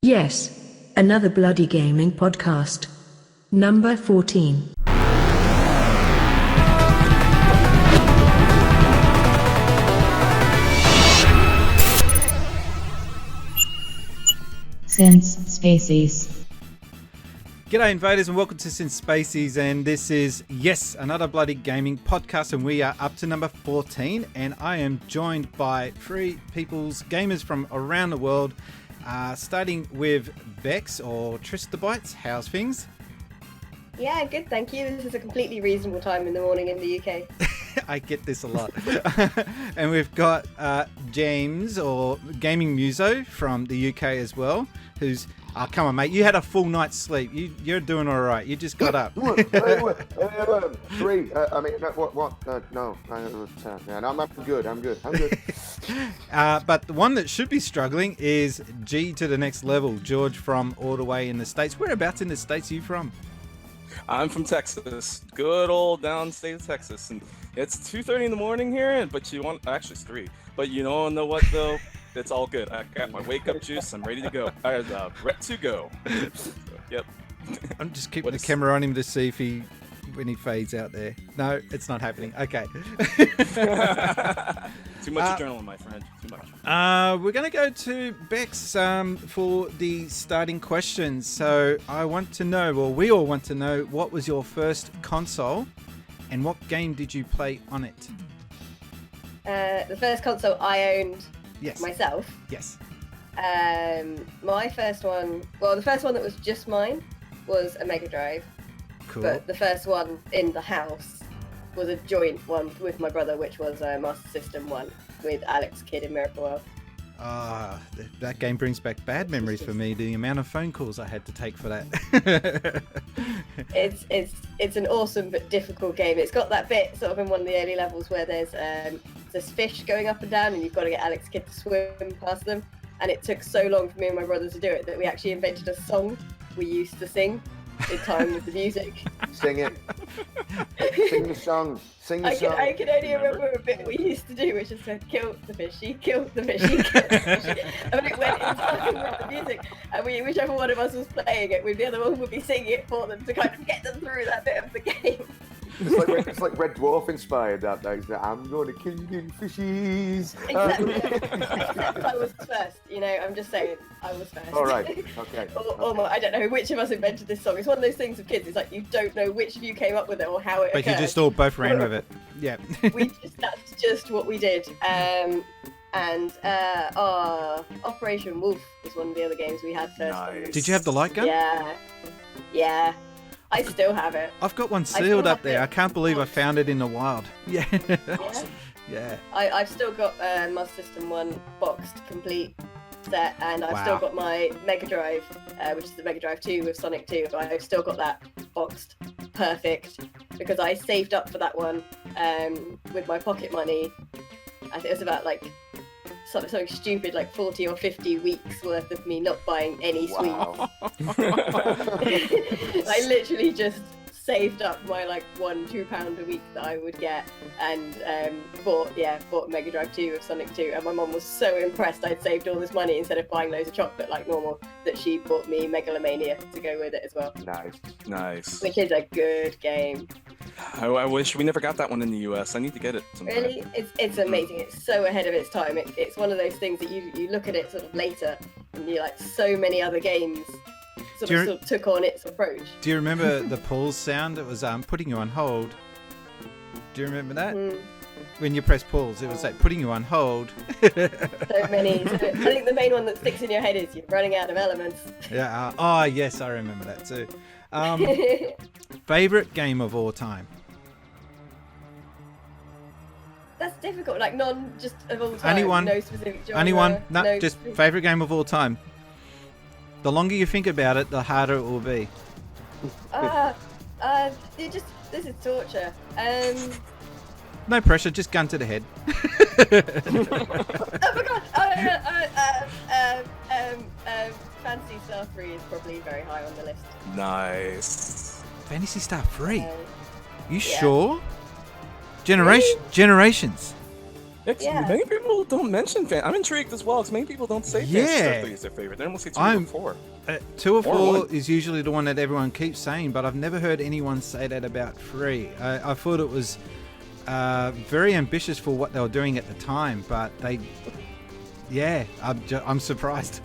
Yes, another bloody gaming podcast. Number 14. Since Spacies. G'day invaders and welcome to Since Spacies, and this is, yes, another bloody gaming podcast, and we are up to number 14, and I am joined by three gamers from around the world, starting with Bex or Trista Bytes. How's things? Yeah, good, thank you. This is a completely reasonable time in the morning in the UK. I get this a lot. And we've got James or Gaming Muso from the UK as well, who's... Oh, come on, mate. You had a full night's sleep. You're doing all right. You just got up. Three. No, I'm good. But the one that should be struggling is G to the next level, George from all the way in the States. Whereabouts in the States are you from? I'm from Texas, good old downstate of Texas, and it's 2:30 in the morning here. But actually it's 3. But you don't know what though? It's all good. I got my wake up juice. I'm ready to go. I was ready to go. So, yep. I'm just keeping the camera on him to see if when he fades out there. No, it's not happening. Okay. Too much adrenaline, my friend. Too much. We're going to go to Bex for the starting questions. So I want to know, or we all want to know, what was your first console and what game did you play on it? The first console I owned myself. Yes. My first one, the first one that was just mine was a Mega Drive. Cool. But the first one in the house was a joint one with my brother, which was a Master System one with Alex Kidd in Miracle World. That game brings back bad memories for me. The amount of phone calls I had to take for that. It's an awesome but difficult game. It's got that bit sort of in one of the early levels where there's this fish going up and down, and you've got to get Alex Kidd to swim past them. And it took so long for me and my brother to do it that we actually invented a song we used to sing in time with the music. Sing it. Sing the song. I can only remember a bit we used to do, which is to kill the fish, he killed the fish, he killed the fish. And it went in time with the music. And whichever one of us was playing it, the other one would be singing it for them to kind of get them through that bit of the game. It's like Red Dwarf inspired that day. I'm going to kill you fishies. Exactly. Except I was first, I'm just saying, I was first. All right, okay. I don't know which of us invented this song. It's one of those things with kids, it's like you don't know which of you came up with it or how it occurred. But you just all both ran with it. Yeah. That's just what we did. Operation Wolf was one of the other games we had first. Nice. Did you have the light gun? Yeah. I still have it. I've got one sealed up there. I can't believe I found it in the wild. Yeah. Awesome. Yeah. I've still got Master System 1 boxed complete set, and I've still got my Mega Drive, which is the Mega Drive 2 with Sonic 2. I've still got that boxed perfect because I saved up for that one with my pocket money. I think it was about something stupid, like 40 or 50 weeks worth of me not buying any sweets. Wow. I literally just saved up my £1-2 a week that I would get, and bought Mega Drive 2 of Sonic 2, and my mum was so impressed I'd saved all this money instead of buying loads of chocolate like normal, that she bought me Megalomania to go with it as well. Nice. Which is a good game. I wish we never got that one in the US. I need to get it sometime. Really? It's amazing. It's so ahead of its time. It's one of those things that you look at it sort of later, and you're like, so many other games sort of took on its approach. Do you remember the pause sound? It was putting you on hold. Do you remember that? When you press pause, it was like putting you on hold. So many. I think the main one that sticks in your head is you're running out of elements. Yeah. Yes, I remember that too. Favorite game of all time? That's difficult. Just of all time. Anyone? No specific genre. Anyone? No, just favorite game of all time. The longer you think about it, the harder it will be. This is torture. No pressure, just gun to the head. Oh my god! Fantasy Star 3 is probably very high on the list. Nice. Fantasy Star 3? You yeah. sure? Generations. Many people don't mention I'm intrigued as well because many people don't say Fantasy Star 3 is their favorite. They almost say 2 or 4. 2 or 4 is usually the one that everyone keeps saying, but I've never heard anyone say that about 3. I thought it was very ambitious for what they were doing at the time, but I'm surprised.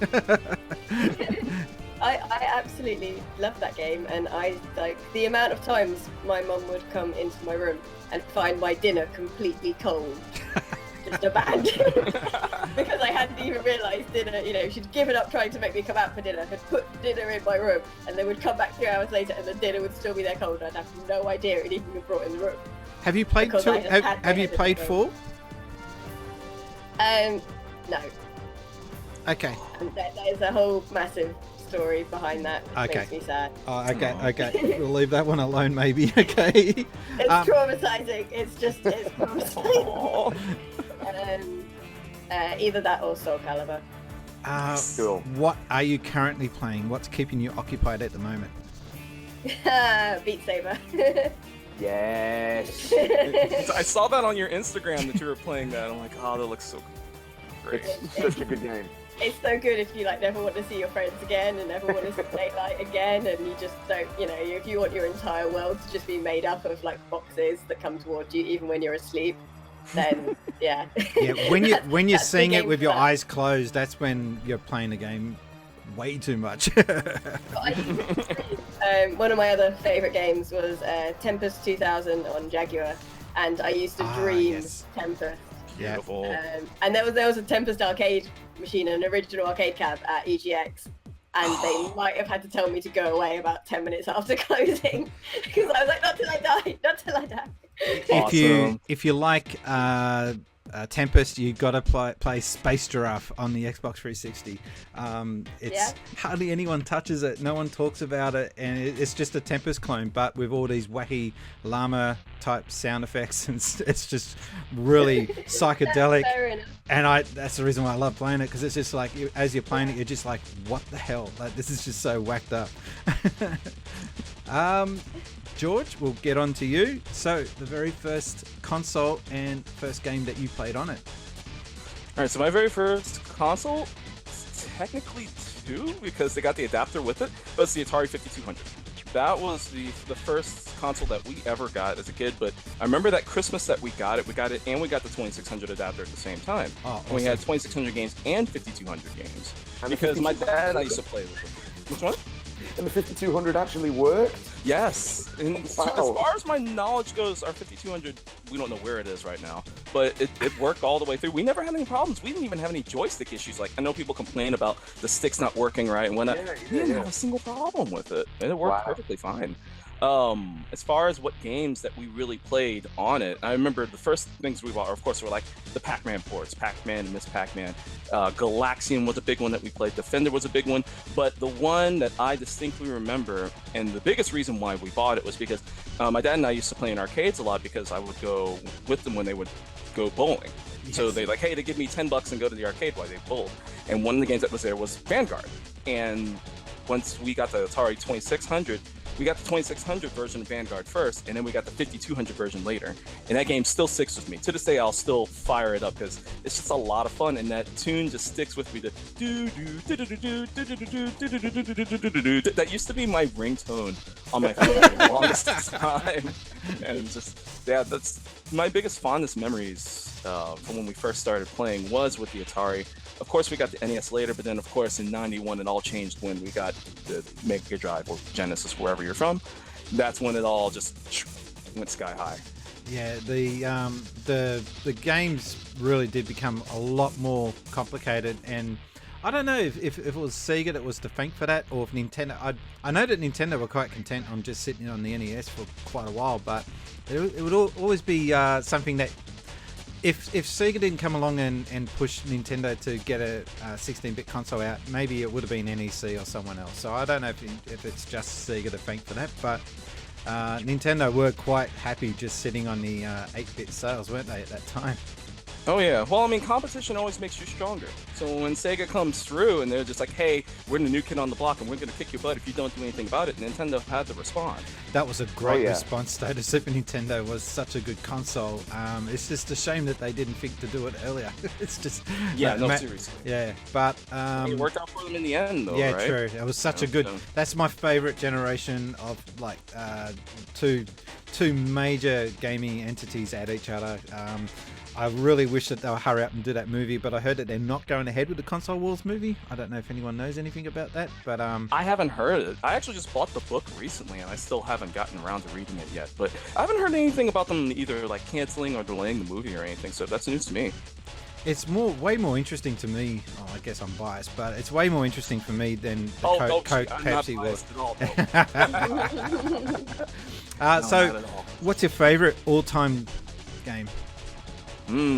I absolutely love that game, and I like the amount of times my mum would come into my room and find my dinner completely cold, just abandoned, because I hadn't even realised dinner. You know, she'd given up trying to make me come out for dinner, had put dinner in my room, and they would come back 3 hours later, and the dinner would still be there cold. I'd have no idea it had even been brought in the room. Have you played Because 2? Have you played 4? No. Okay. And there's a whole massive story behind that. Which makes me sad. Oh, okay. We'll leave that one alone, maybe. Okay. It's traumatizing. It's traumatizing. Either that or Soul Calibur. Cool. What are you currently playing? What's keeping you occupied at the moment? Beat Saber. Yes. I saw that on your Instagram that you were playing that. I'm like, oh, that looks so great. It's such a good game. It's so good if you like never want to see your friends again and never want to see daylight again, and you just don't, if you want your entire world to just be made up of like boxes that come towards you even when you're asleep, then yeah. Yeah, when you're seeing it with your eyes closed, that's when you're playing the game way too much. One of my other favourite games was Tempest 2000 on Jaguar, and I used to dream Tempest. Beautiful. And there was a Tempest arcade machine, an original arcade cab at EGX, and they might have had to tell me to go away about 10 minutes after closing because I was like, not till I die. If you like Tempest, you got to play Space Giraffe on the Xbox 360. Hardly anyone touches it. No one talks about it, and it's just a Tempest clone, but with all these wacky llama type sound effects, and it's just really psychedelic. And that's the reason why I love playing it, because it's just like as you're playing it, you're just like, what the hell? Like, this is just so whacked up. George, we'll get on to you. So, the very first console and first game that you played on it. Alright, so my very first console, technically 2, because they got the adapter with it, but it's the Atari 5200. That was the first console that we ever got as a kid, but I remember that Christmas that we got it, and we got the 2600 adapter at the same time. Oh, awesome. And we had 2600 games and 5200 games, because my dad and I used to play with them. Which one? And the 5200 actually worked? Yes. And wow. As far as my knowledge goes, our 5200, we don't know where it is right now, but it worked all the way through. We never had any problems. We didn't even have any joystick issues. Like, I know people complain about the sticks not working right and whatnot. We didn't have a single problem with it, and it worked perfectly fine. As far as what games that we really played on it, I remember the first things we bought, of course, were like the Pac-Man ports, Pac-Man and Miss Pac-Man. Galaxian was a big one that we played. Defender was a big one, but the one that I distinctly remember, and the biggest reason why we bought it was because my dad and I used to play in arcades a lot because I would go with them when they would go bowling. Yes. So they they give me $10 and go to the arcade while they bowled. And one of the games that was there was Vanguard. And once we got the Atari 2600, we got the 2600 version of Vanguard first, and then we got the 5200 version later. And that game still sticks with me. To this day, I'll still fire it up because it's just a lot of fun, and that tune just sticks with me. That used to be my ringtone on my phone for the longest time. And just, that's my biggest fondest memories from when we first started playing was with the Atari. Of course, we got the NES later, but then, of course, in '91, it all changed when we got the Mega Drive or Genesis, wherever you're from. That's when it all just went sky high. Yeah, the games really did become a lot more complicated, and I don't know if it was Sega that was to thank for that, or if Nintendo. I know that Nintendo were quite content on just sitting on the NES for quite a while, but it would always be something that. If Sega didn't come along and push Nintendo to get a 16-bit console out, maybe it would have been NEC or someone else. So I don't know if it's just Sega to thank for that, but Nintendo were quite happy just sitting on the 8-bit sales, weren't they, at that time? Oh yeah. Well, I mean, competition always makes you stronger. So when Sega comes through and they're just like, "Hey, we're the new kid on the block, and we're gonna kick your butt if you don't do anything about it," Nintendo had to respond. That was a great yeah. response, though. The Super Nintendo was such a good console. It's just a shame that they didn't think to do it earlier. It's just Seriously. Yeah, but It worked out for them in the end, though. yeah, right? true. It was such a good. That's my favorite generation of like two major gaming entities at each other. I really wish that they'll hurry up and do that movie, but I heard that they're not going ahead with the Console Wars movie. I don't know if anyone knows anything about that, but I haven't heard it. I actually just bought the book recently, and I still haven't gotten around to reading it yet. But I haven't heard anything about them either like canceling or delaying the movie or anything. So that's news to me. it's way more interesting to me. Oh, I guess I'm biased, but it's way more interesting for me than the Coke Pepsi was. So, what's your favorite all-time game?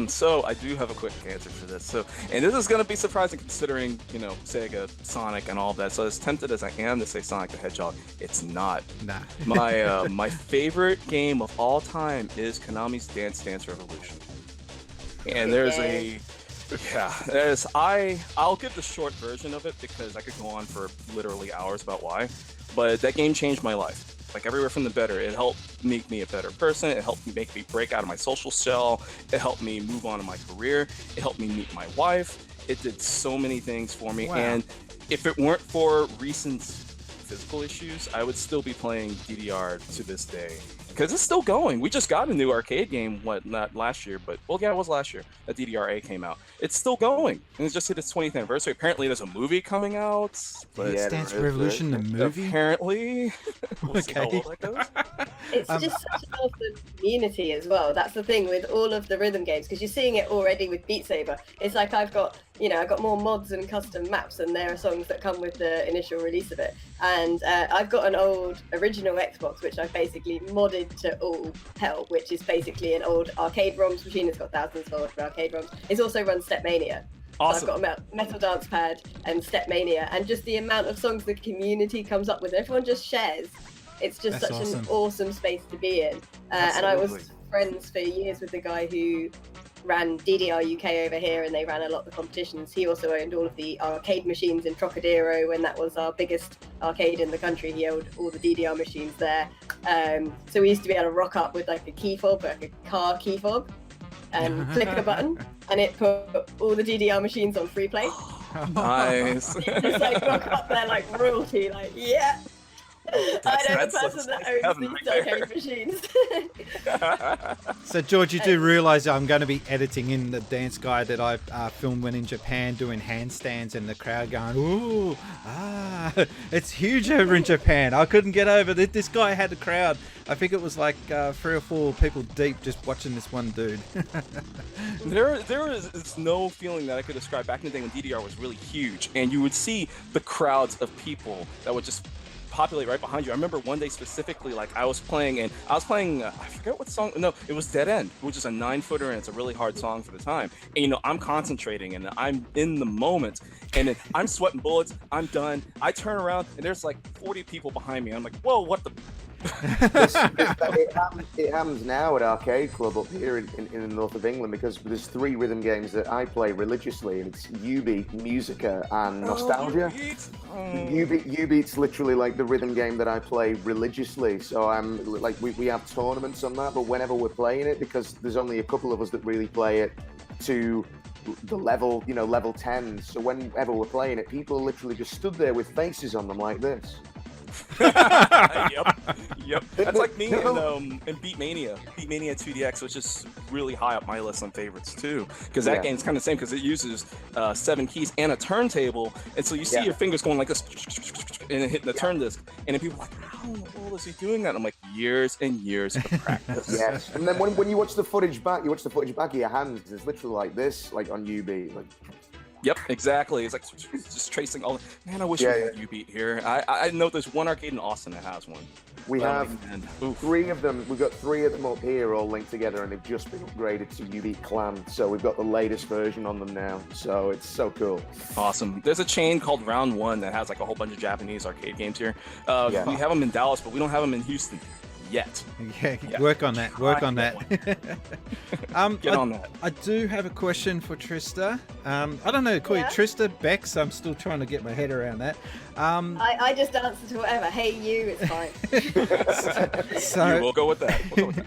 So I do have a quick answer for this. So, and this is going to be surprising considering, Sega, Sonic, and all of that. So as tempted as I am to say Sonic the Hedgehog, it's not. Nah. My favorite game of all time is Konami's Dance Dance Revolution. And I'll give the short version of it because I could go on for literally hours about why. But that game changed my life. Like everywhere from the better. It helped make me a better person. It helped make me break out of my social shell. It helped me move on in my career. It helped me meet my wife. It did so many things for me. Wow. And if it weren't for recent physical issues, I would still be playing DDR to this day. Because it's still going. We just got a new arcade game, not last year, but, well, yeah, it was last year that DDR-A came out. It's still going. And it's just hit its 20th anniversary. Apparently, there's a movie coming out. But Dance Dance Revolution, the movie? Apparently. We'll see how well that goes. It's just such an awesome community as well. That's the thing with all of the rhythm games, because you're seeing it already with Beat Saber. It's like I've got more mods and custom maps, and there are songs that come with the initial release of it. And I've got an old original Xbox, which I've basically modded to all hell, which is basically an old arcade ROMs machine. It's got thousands of arcade ROMs. It's also run Stepmania. Awesome. So I've got a Metal Dance Pad and Stepmania, and just the amount of songs the community comes up with, everyone just shares. It's just That's such awesome. an awesome space to be in. And I was friends for years with the guy who ran DDR UK over here, and they ran a lot of the competitions. He also owned all of the arcade machines in Trocadero when that was our biggest arcade in the country. He owned all the DDR machines there. So we used to be able to rock up with like a key fob, like a car key fob, and click a button, and it put all the DDR machines on free play. Nice. Just like rock up there like royalty, like yeah. I know the person that owns these arcade machines. So, George, you do realise I'm going to be editing in the dance guy that I filmed when in Japan doing handstands and the crowd going, ooh, it's huge over in Japan. I couldn't get over it. This guy had the crowd. I think it was like 3 or 4 people deep just watching this one dude. There is no feeling that I could describe back in the day when DDR was really huge, and you would see the crowds of people that would just populate right behind you. I remember one day specifically, like I was playing, I forget what song. No, it was Dead End, which is a 9-footer, and it's a really hard song for the time. And I'm concentrating, and I'm in the moment, and then I'm sweating bullets. I'm done. I turn around, and there's like 40 people behind me. I'm like, whoa, what the? It happens now at Arcade Club up here in the north of England, because there's 3 rhythm games that I play religiously, and it's U-Beat, Musica, and Nostalgia. U-Beat's literally like the rhythm game that I play religiously, so I'm like we have tournaments on that, but whenever we're playing it, because there's only a couple of us that really play it to the level, level 10, so whenever we're playing it, people literally just stood there with faces on them like this. Yep. That's like me in Beat Mania 2DX, which is really high up my list on favorites too, because that game's kind of the same, because it uses 7 keys and a turntable, and so you see your fingers going like this and hitting the turn disc, and then people are like, how in the world is he doing that? And I'm like, years and years of practice. Yes, and then when you watch the footage back, of your hands, it's literally like this, like on UB, like. Yep, exactly. It's like just tracing all. Man, I wish we had U-Beat here. I know there's one arcade in Austin that has one. We have 3 of them. We've got 3 of them up here, all linked together, and they've just been upgraded to U-Beat Clan. So we've got the latest version on them now. So it's so cool. Awesome. There's a chain called Round One that has like a whole bunch of Japanese arcade games here. We have them in Dallas, but we don't have them in Houston. yet. Yeah, Yeah. work on that. Work on that. Get on that. I do have a question for Trista. I don't know, call you Yeah? Trista, Bex. I'm still trying to get my head around that. I just answer to whatever. Hey, you, it's fine. So We'll go with that. We'll go with that.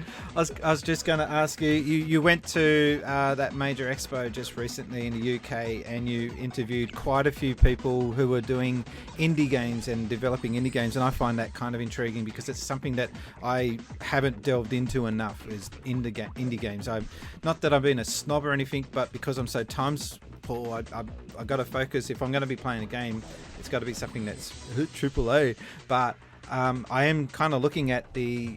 I was just going to ask you, you went to that major expo just recently in the UK, and you interviewed quite a few people who were doing indie games and developing indie games, and I find that kind of intriguing because it's something that I haven't delved into enough, is indie games. Not that I've been a snob or anything, but because I'm so times poor, I got to focus. If I'm going to be playing a game, it's got to be something that's AAA. But I am kind of looking at the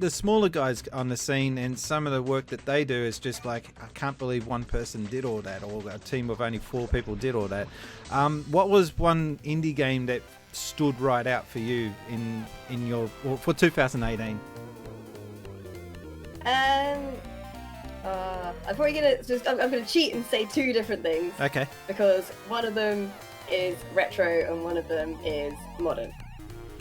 smaller guys on the scene, and some of the work that they do is just like, I can't believe one person did all that, or a team of only 4 people did all that. What was one indie game that stood right out for you in your for 2018? I'm probably I'm gonna cheat and say 2 different things. Okay. Because one of them is retro and one of them is modern.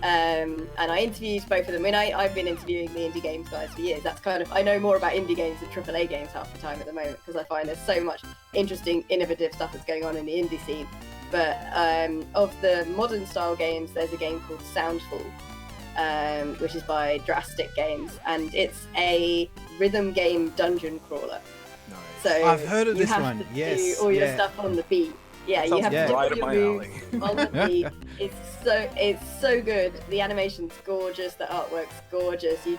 And I interviewed both of them. I mean, I've been interviewing the indie games guys for years. That's kind of, I know more about indie games than AAA games half the time at the moment, because I find there's so much interesting, innovative stuff that's going on in the indie scene. But of the modern style games, there's a game called Soundfall, which is by Drastic Games, and it's a rhythm game dungeon crawler. Nice. So I've heard of you this have one. to Yes. do all your Yeah. stuff on the beat. Yeah, you Sounds have to do right all up your my moves alley. on the beat. It's so good. The animation's gorgeous. The artwork's gorgeous. You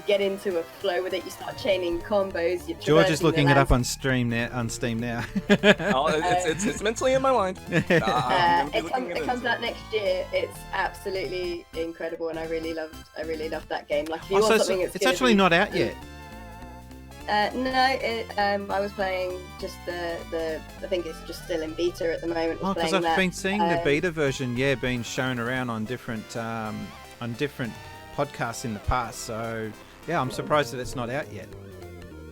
get into a flow with it. You start chaining combos. You're George is traversing looking the it up landscape. on Steam now. Oh, it's mentally in my mind. I'm gonna be looking It comes into out next year. It's absolutely incredible, and I really loved that game. Like, if you Oh, want so something that's it's gonna actually be- not out yet. No, I was playing just the. I think it's just still in beta at the moment. Oh, because playing I've that. been seeing the beta version, being shown around on different podcasts in the past. So yeah, I'm surprised that it's not out yet.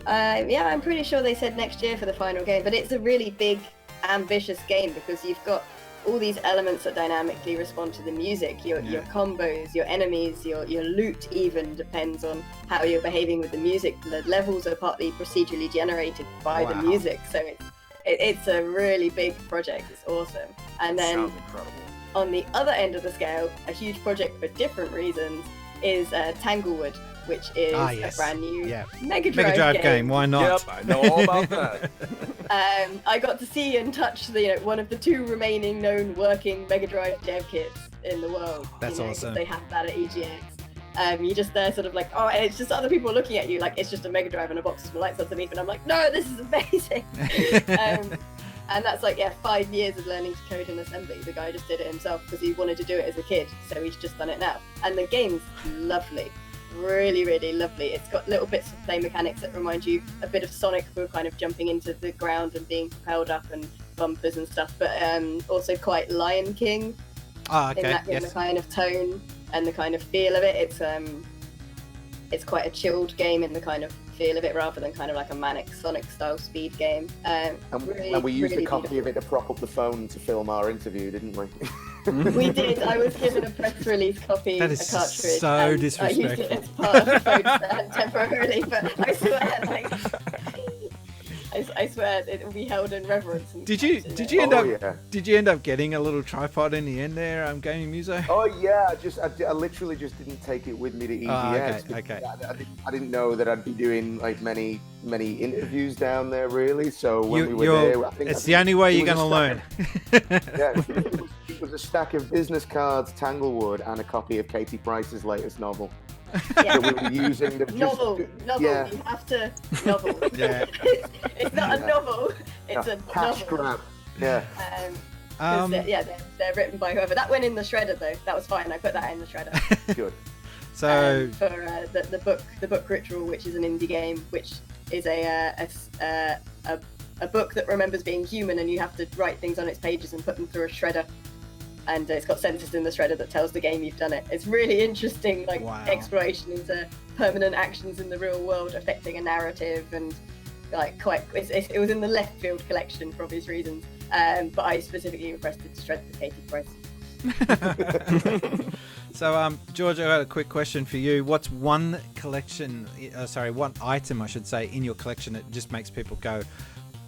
Yeah, I'm pretty sure they said next year for the final game, but it's a really big, ambitious game because you've got all these elements that dynamically respond to the music. Your combos, your enemies, your loot even depends on how you're behaving with the music. The levels are partly procedurally generated by the music, so it's a really big project. It's awesome. And then Sounds incredible. on the other end of the scale, a huge project for different reasons is Tanglewood, which is a brand new Mega Drive game. Why not? Yep, I know all about that. I got to see and touch one of the 2 remaining known working Mega Drive dev kits in the world. That's awesome. They have that at EGX. You're just there sort of like, oh, and it's just other people looking at you like it's just a Mega Drive and a box of lights underneath, and I'm like, no, this is amazing. And that's 5 years of learning to code and assembly. The guy just did it himself because he wanted to do it as a kid, so he's just done it now. And the game's lovely. Really, really lovely. It's got little bits of play mechanics that remind you a bit of Sonic, for kind of jumping into the ground and being propelled up and bumpers and stuff, but also quite Lion King in the kind of tone and the kind of feel of it. It's quite a chilled game in the kind of feel of it rather than kind of like a manic Sonic style speed game. And we used a copy of it to prop up the phone to film our interview, didn't we? We did. I was given a press release copy, That is a cartridge. so and disrespectful. I used it as part of the phone stand temporarily, but I swear, I swear it will be held in reverence. And Did you end up getting a little tripod in the end there, Gaming Muso? Oh yeah, I literally just didn't take it with me to EGX. Okay. I didn't know that I'd be doing many interviews down there really. So when we were there, I think the only way you're going to learn. It was a stack of business cards, Tanglewood, and a copy of Katie Price's latest novel. Yeah. That we were using. Novel. Yeah. You have to novel. Yeah. It's not a novel. It's a cash novel. grab. Yeah. They're written by whoever. That went in the shredder though. That was fine. I put that in the shredder. Good. So for the book Ritual, which is an indie game, which is a book that remembers being human, and you have to write things on its pages and put them through a shredder. And it's got sensors in the shredder that tells the game you've done it. It's really interesting, exploration into permanent actions in the real world affecting a narrative, and it was in the left field collection for obvious reasons. But I specifically requested to shred the Katie Price. So, George, I got a quick question for you. What's one one item, I should say, in your collection that just makes people go,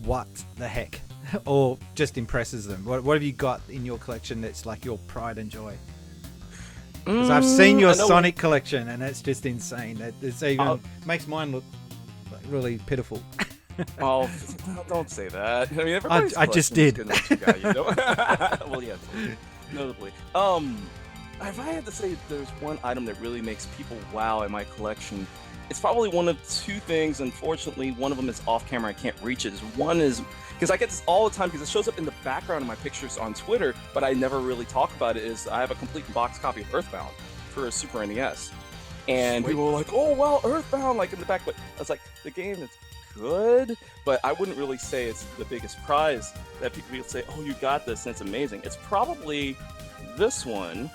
what the heck? Or just impresses them? What have you got in your collection that's like your pride and joy? Because I've seen your Sonic collection, and it's just insane. It's even makes mine look like really pitiful. Oh, don't say that. I mean, everybody's I just did. Well, yeah, notably. If I had to say there's one item that really makes people wow in my collection, it's probably one of two things. Unfortunately, one of them is off camera. I can't reach it. One is because I get this all the time because it shows up in the background of my pictures on Twitter, but I never really talk about it. Is I have a complete box copy of Earthbound for a Super NES, and people were like, "Oh wow, Earthbound!" Like in the back, but I was like, the game is good, but I wouldn't really say it's the biggest prize that people will say, "Oh, you got this, and it's amazing." It's probably this one,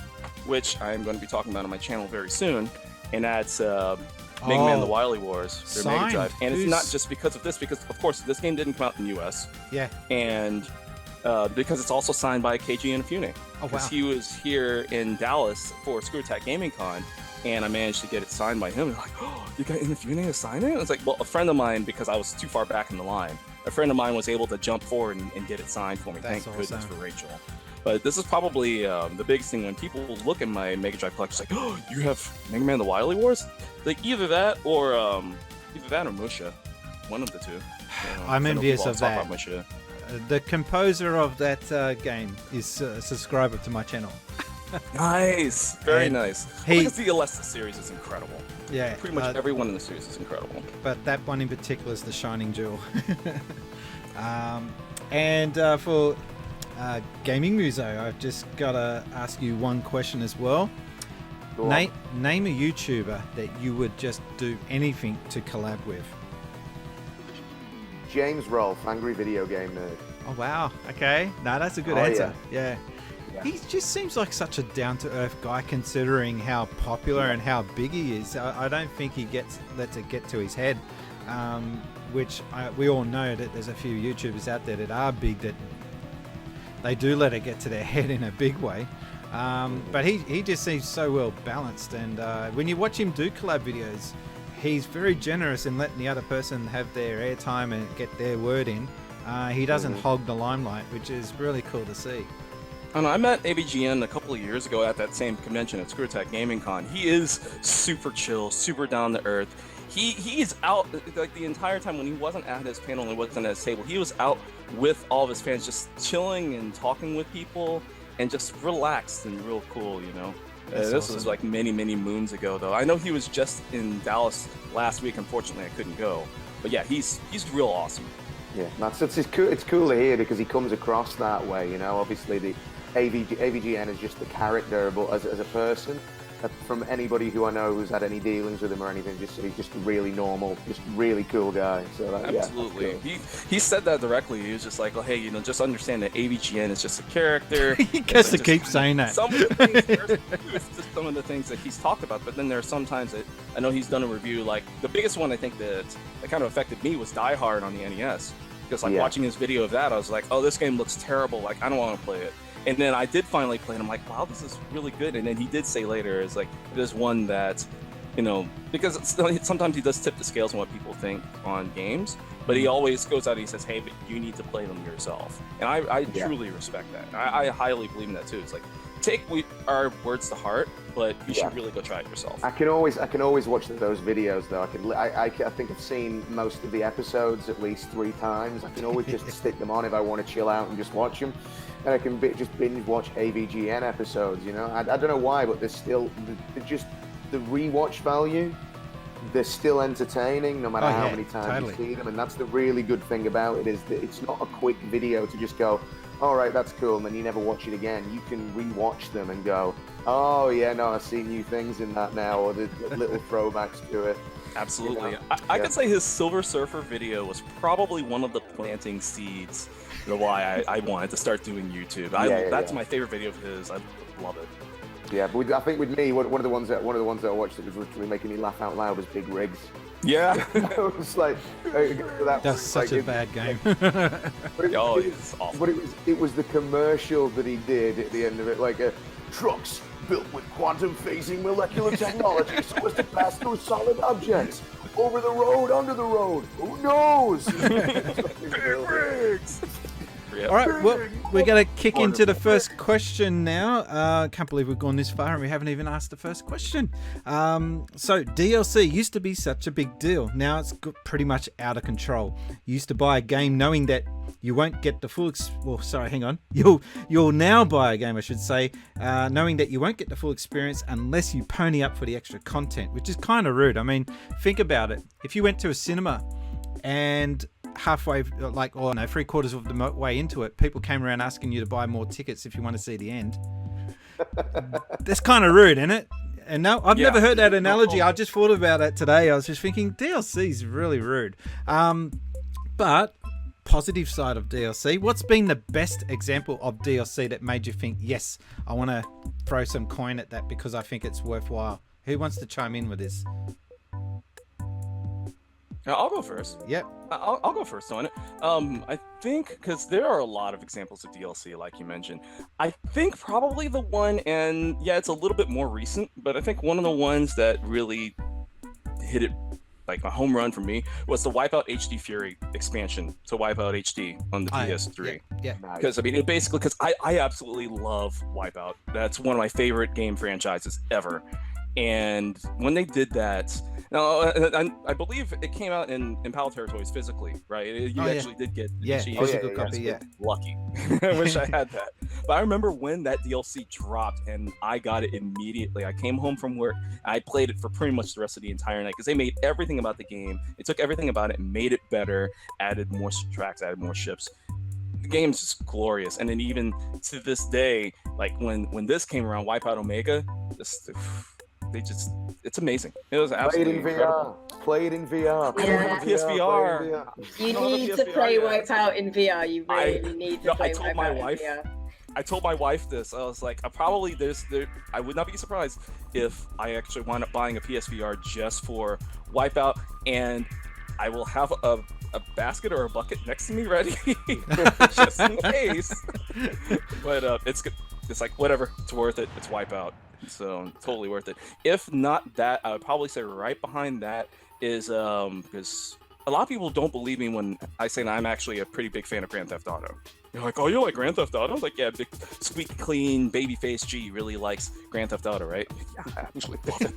which I'm going to be talking about on my channel very soon, and that's Mega Man: The Wily Wars for Mega Drive. And it's not just because of this, because of course this game didn't come out in the US. Yeah. And because it's also signed by Keiji Inafune. Oh, wow. Because he was here in Dallas for Screw Attack Gaming Con, and I managed to get it signed by him. Like, oh, you got Inafune to sign it? I was like, well, a friend of mine, because I was too far back in the line, a friend of mine was able to jump forward and get it signed for me. That's Thank goodness awesome. for Rachel. But this is probably the biggest thing when people look at my Mega Drive collection, it's like, oh, you have Mega Man: The Wily Wars? Like either that or Musha, one of the two. I'm envious of that. Musha. The composer of that game is a subscriber to my channel. Nice, very nice. Because the Alesta series is incredible. Yeah, pretty much everyone in the series is incredible. But that one in particular is the shining jewel. And for Gaming Muso, I've just got to ask you one question as well. Name a YouTuber that you would just do anything to collab with. James Rolfe, Angry Video Game Nerd. Oh wow, okay. No, that's a good answer. Yeah. He just seems like such a down-to-earth guy considering how popular and how big he is. I don't think he lets it get to his head, which we all know that there's a few YouTubers out there that are big that they do let it get to their head in a big way. But he just seems so well balanced, and when you watch him do collab videos, he's very generous in letting the other person have their airtime and get their word in. He doesn't hog the limelight, which is really cool to see. And I met AVGN a couple of years ago at that same convention at Screw Attack Gaming Con. He is super chill, super down to earth. He's out like the entire time when he wasn't at his panel and wasn't at his table. He was out with all of his fans, just chilling and talking with people, and just relaxed and real cool, you know. This awesome. Was like many moons ago, though. I know he was just in Dallas last week. Unfortunately, I couldn't go. But yeah, he's real awesome. Yeah, it's cool to hear because he comes across that way, you know. Obviously, the AVGN is just the character, but as a person, from anybody who I know who's had any dealings with him or anything, he's just a really normal, just really cool guy. So absolutely, yeah, cool. He said that directly. He was just like, "Oh, hey, you know, just understand that AVGN is just a character." He gets to keep saying that. Some of the things, it's just some of the things that he's talked about, but then there are some times that I know he's done a review. Like the biggest one I think that kind of affected me was Die Hard on the NES. Because watching his video of that, I was like, oh, this game looks terrible. Like, I don't want to play it. And then I did finally play it. I'm like, wow, this is really good. And then he did say later, it's like, there's one that, you know, because sometimes he does tip the scales on what people think on games, but he always goes out and he says, hey, but you need to play them yourself. And I truly respect that. I highly believe in that too. It's like, take our words to heart, but you should really go try it yourself. I can always watch those videos though. I think I've seen most of the episodes at least 3 times. I can always just stick them on if I want to chill out and just watch them, and I can just binge watch AVGN episodes. You know, I don't know why, but there's still just the rewatch value. They're still entertaining no matter how many times you see them, and that's the really good thing about it is that it's not a quick video to just go, all right, that's cool, and then you never watch it again. You can rewatch them and go, oh yeah, no, I see new things in that now, or the little throwbacks to it. Absolutely. You know? I could say his Silver Surfer video was probably one of the planting seeds of why I wanted to start doing YouTube. That's my favorite video of his. I love it. Yeah, but I think with me, one of the ones that I watched that was literally making me laugh out loud was Big Rigs. Yeah. I was like, That's such a bad game. Oh, it's awful. But it was the commercial that he did at the end of it, like trucks built with quantum phasing molecular technology so as to pass through solid objects. Over the road, under the road. Who knows? Yep. All right, well, we're going to kick into the first question now. Can't believe we've gone this far and we haven't even asked the first question. So DLC used to be such a big deal. Now it's pretty much out of control. You used to buy a game knowing that you won't get the full... You'll now buy a game, I should say, knowing that you won't get the full experience unless you pony up for the extra content, which is kind of rude. I mean, think about it. If you went to a cinema and halfway, like, or no, 3/4 of the way into it, people came around asking you to buy more tickets if you want to see the end. That's kind of rude, isn't it? And no, I've never heard that analogy. I just thought about it today. I was just thinking DLC is really rude. But positive side of DLC, what's been the best example of DLC that made you think, yes, I want to throw some coin at that because I think it's worthwhile? Who wants to chime in with this? I'll go first. Yep. I'll go first on it. I think because there are a lot of examples of DLC, like you mentioned. I think probably the one, and yeah, it's a little bit more recent, but I think one of the ones that really hit it like a home run for me was the Wipeout HD Fury expansion to Wipeout HD on the PS3. Yeah. Because I mean, because I absolutely love Wipeout. That's one of my favorite game franchises ever. And when they did that, now I believe it came out in PAL territories physically, right? You actually did get physical copy. Yeah, lucky. I wish I had that. But I remember when that DLC dropped, and I got it immediately. I came home from work. I played it for pretty much the rest of the entire night because they made everything about the game. They took everything about it and made it better. Added more tracks, added more ships. The game's just glorious. And then even to this day, like when this came around, Wipeout Omega, it's amazing. It was absolutely incredible. Played in VR. I don't have a PSVR. You need to play Wipeout in VR. You really need to play Wipeout in VR. I told my wife this. I was like, I would not be surprised if I actually wind up buying a PSVR just for Wipeout, and I will have a basket or a bucket next to me ready just in case. But it's good. It's like, whatever, it's worth it. It's Wipeout. So totally worth it. If not that, I would probably say right behind that is because a lot of people don't believe me when I say that I'm actually a pretty big fan of Grand Theft Auto. You're like, oh, you like Grand Theft Auto? I was like, yeah, big squeaky clean babyface G really likes Grand Theft Auto, right? Yeah, I actually love it.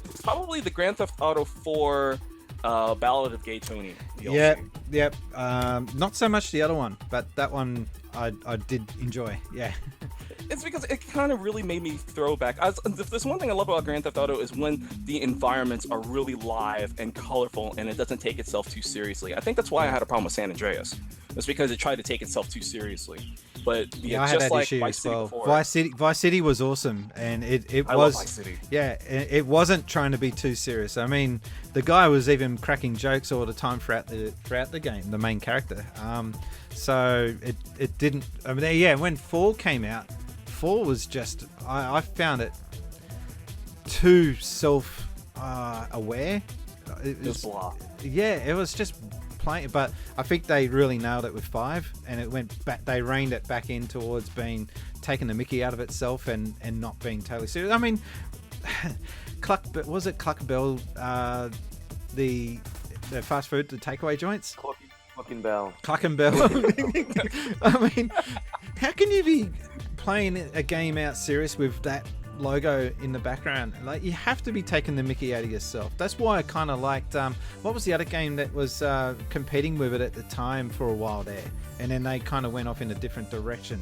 It's probably the Grand Theft Auto 4 Ballad of Gay Tony DLC. Yep. Not so much the other one, but that one I did enjoy. Yeah. It's because it kind of really made me throw back. There's one thing I love about Grand Theft Auto is when the environments are really live and colorful and it doesn't take itself too seriously. I think that's why I had a problem with San Andreas. It's because it tried to take itself too seriously. But I had that like issue Vice as City well. before, Vice City was awesome, and I love Vice City. Yeah, it wasn't trying to be too serious. I mean, the guy was even cracking jokes all the time throughout the game, the main character. So it didn't. I mean, yeah, when 4 came out, 4 was just I found it too self-aware. It was blah. Yeah, it was just plain. But I think they really nailed it with 5, and it went back. They reined it back in towards being taking the mickey out of itself and not being totally serious. I mean, was it Cluck Bell? The fast food, the takeaway joints. Fucking Bell. Cluck and Bell. I mean, how can you be playing a game out serious with that logo in the background? Like, you have to be taking the mickey out of yourself. That's why I kind of liked what was the other game that was competing with it at the time for a while there, and then they kind of went off in a different direction.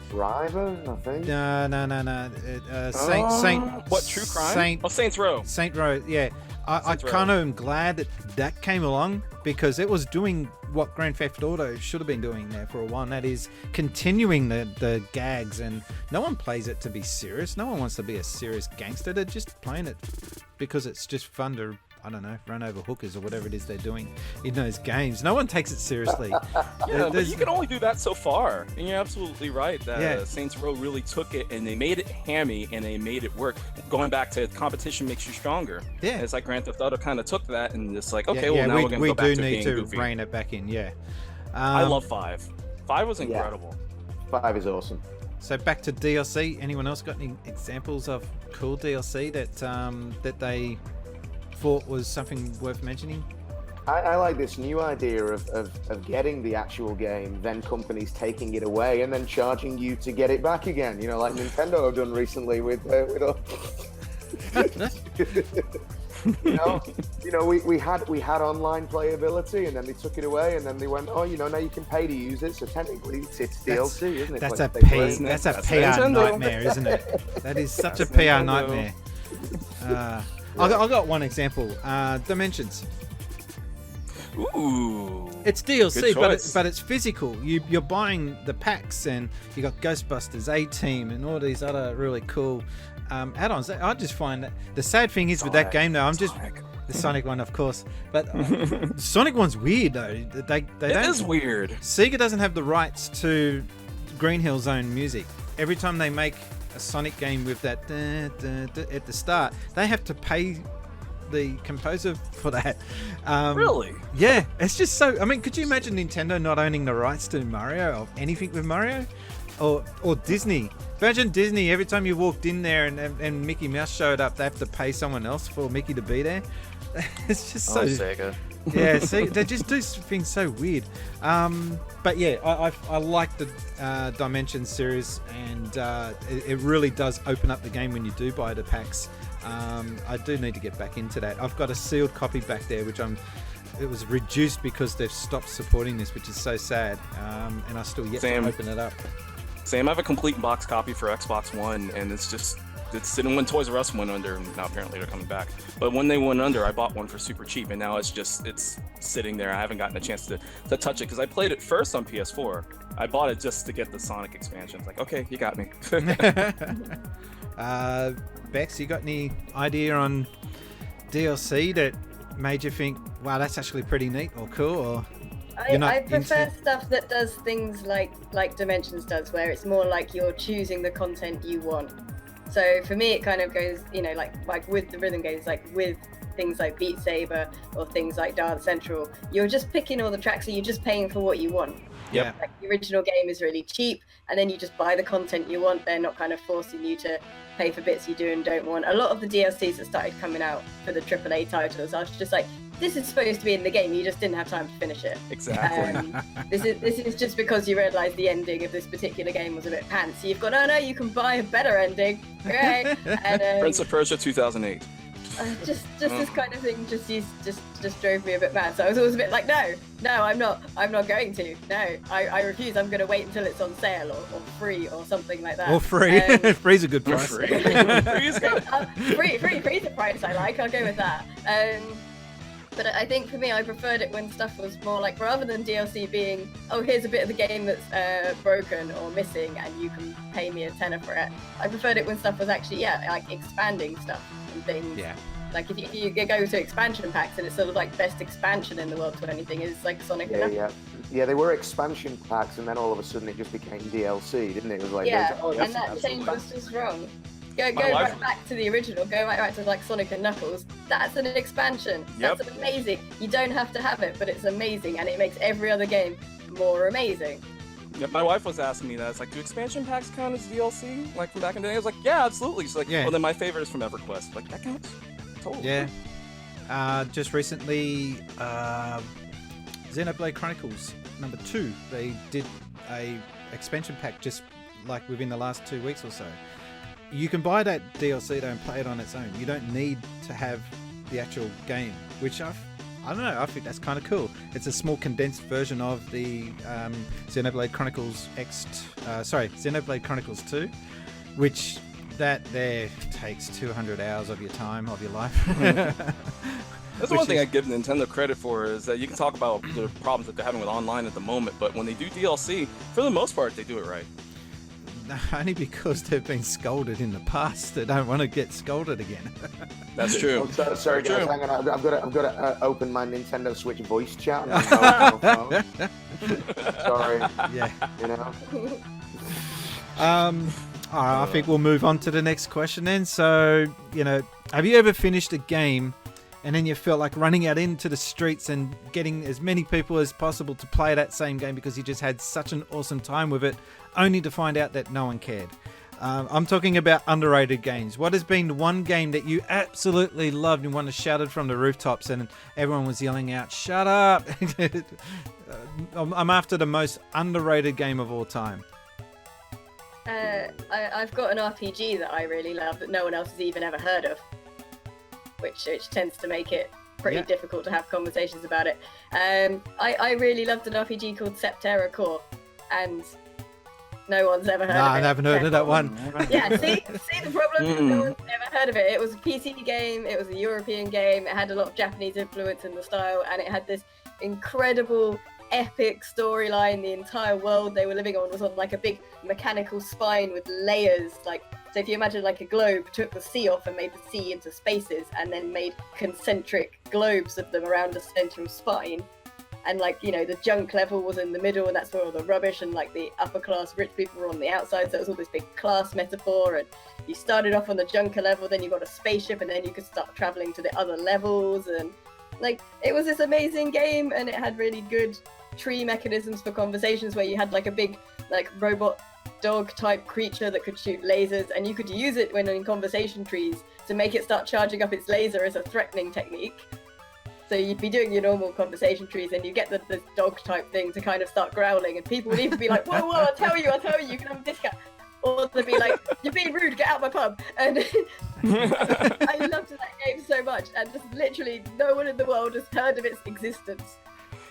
Driver, I think. No. Saint. What, True Crime? Saints Row. Saint Row. Yeah. I kind of am glad that came along, because it was doing what Grand Theft Auto should have been doing there for a while, and that is continuing the gags, and no one plays it to be serious. No one wants to be a serious gangster. They're just playing it because it's just fun to I don't know, run over hookers or whatever it is they're doing in those games. No one takes it seriously. But you can only do that so far, and you're absolutely right that Saints Row really took it and they made it hammy and they made it work. Going back to competition makes you stronger. Yeah, it's like Grand Theft Auto kind of took that and it's like, okay, well now we're gonna go back to being goofy. We do need to rein it back in. Yeah, I love 5. 5 was incredible. 5 is awesome. So back to DLC. Anyone else got any examples of cool DLC that they thought was something worth mentioning? I like this new idea of getting the actual game, then companies taking it away and then charging you to get it back again. You know, like Nintendo have done recently with you know, we had online playability, and then they took it away, and then they went, oh, you know, now you can pay to use it. So technically, it's DLC, isn't it? That's like a PR nightmare, isn't it? That is such a PR nightmare. I got one example. Dimensions. Ooh. It's DLC, but it's physical. You're buying the packs, and you got Ghostbusters, A-Team, and all these other really cool add-ons. I just find that the sad thing is with that game, though, the Sonic one, of course, but Sonic one's weird though. It is weird. Sega doesn't have the rights to Green Hill Zone music. Every time they make a Sonic game with that at the start, they have to pay the composer for that. Really? Yeah, it's just so. I mean, could you imagine Nintendo not owning the rights to Mario or anything with Mario, or Disney? Imagine Disney, every time you walked in there and Mickey Mouse showed up, they have to pay someone else for Mickey to be there. It's just so. Sega. Yeah, see, they just do things so weird. But yeah, I like the Dimensions series, and it really does open up the game when you do buy the packs. I do need to get back into that. I've got a sealed copy back there, which it was reduced because they've stopped supporting this, which is so sad. And I still yet to open it up. Same. I have a complete box copy for Xbox One, and it's sitting when Toys R Us went under. Now apparently they're coming back, but when they went under, I bought one for super cheap, and now it's sitting there. I haven't gotten a chance to touch it because I played it first on PS4. I bought it just to get the Sonic expansion. It's like, okay, you got me. Bex, you got any idea on DLC that made you think, wow, that's actually pretty neat or cool? Or I prefer stuff that does things like Dimensions does, where it's more like you're choosing the content you want. So for me, it kind of goes, you know, like with the rhythm games, like with things like Beat Saber or things like Dance Central, you're just picking all the tracks, so you're just paying for what you want. Yeah. Like the original game is really cheap, and then you just buy the content you want. They're not kind of forcing you to pay for bits you do and don't want. A lot of the DLCs that started coming out for the AAA titles, I was just like, this is supposed to be in the game, you just didn't have time to finish it. Exactly. This is just because you realise the ending of this particular game was a bit pants. So you've got, oh no, you can buy a better ending. Right? And, Prince of Persia 2008. Just this kind of thing just drove me a bit mad. So I was always a bit like, no, I'm not going to. No, I refuse. I'm going to wait until it's on sale or free or something like that. Or free. Free's a good price. Free is good. Free's a price I like. I'll go with that. But I think for me, I preferred it when stuff was more like, rather than DLC being, oh, here's a bit of the game that's broken or missing and you can pay me a tenner for it. I preferred it when stuff was actually, like expanding stuff and things. Yeah. Like if you go to expansion packs and it's sort of like best expansion in the world to anything is like Sonic. Yeah, they were expansion packs, and then all of a sudden it just became DLC, didn't it? It was like, and that change was just wrong. Go right back to the original. Go right back to like Sonic and Knuckles. That's an expansion. Yep. That's amazing. You don't have to have it, but it's amazing, and it makes every other game more amazing. Yeah, my wife was asking me that. It's like, do expansion packs count as DLC? Like from back in the day? I was like, yeah, absolutely. She's like, well, then my favorite is from EverQuest. Like, that counts. Totally. Yeah. Just recently, Xenoblade Chronicles number 2. They did a expansion pack just like within the last 2 weeks or so. You can buy that DLC though and play it on its own. You don't need to have the actual game, which I don't know. I think that's kind of cool. It's a small condensed version of the Xenoblade Chronicles Xenoblade Chronicles 2, which that there takes 200 hours of your time, of your life. That's one thing I give Nintendo credit for, is that you can talk about the problems that they're having with online at the moment, but when they do DLC, for the most part, they do it right. only because they've been scolded in the past. They don't want to get scolded again. That's true. Oh, sorry, guys. True. Hang on. I've got to open my Nintendo Switch voice chat. On my phone. Sorry. Yeah. You know. All right, I think we'll move on to the next question then. So, have you ever finished a game and then you felt like running out into the streets and getting as many people as possible to play that same game because you just had such an awesome time with it, only to find out that no one cared? I'm talking about underrated games. What has been the one game that you absolutely loved and one that shouted from the rooftops and everyone was yelling out, "Shut up"? I'm after the most underrated game of all time. I've got an RPG that I really love that no one else has even ever heard of, which tends to make it pretty difficult to have conversations about it. I really loved an RPG called Septerra Core, and no one's ever heard of it. I haven't heard of that one. Yeah, see the problem? No one's ever heard of it. It was a PC game, it was a European game, it had a lot of Japanese influence in the style, and it had this incredible epic storyline. The entire world they were living on was on like a big mechanical spine with layers. Like, so if you imagine like a globe, took the sea off and made the sea into spaces, and then made concentric globes of them around the central spine. And like, the junk level was in the middle, and that's where all the rubbish and like the upper class rich people were on the outside. So it was all this big class metaphor. And you started off on the junker level, then you got a spaceship, and then you could start traveling to the other levels. And like, it was this amazing game, and it had really good tree mechanisms for conversations where you had like a big like robot dog type creature that could shoot lasers, and you could use it when in conversation trees to make it start charging up its laser as a threatening technique. So you'd be doing your normal conversation trees, and you get the dog type thing to kind of start growling, and people would either be like, whoa, I'll tell you, you can have a discount. Or they'd be like, you're being rude, get out of my pub. And I loved that game so much, and just literally no one in the world has heard of its existence.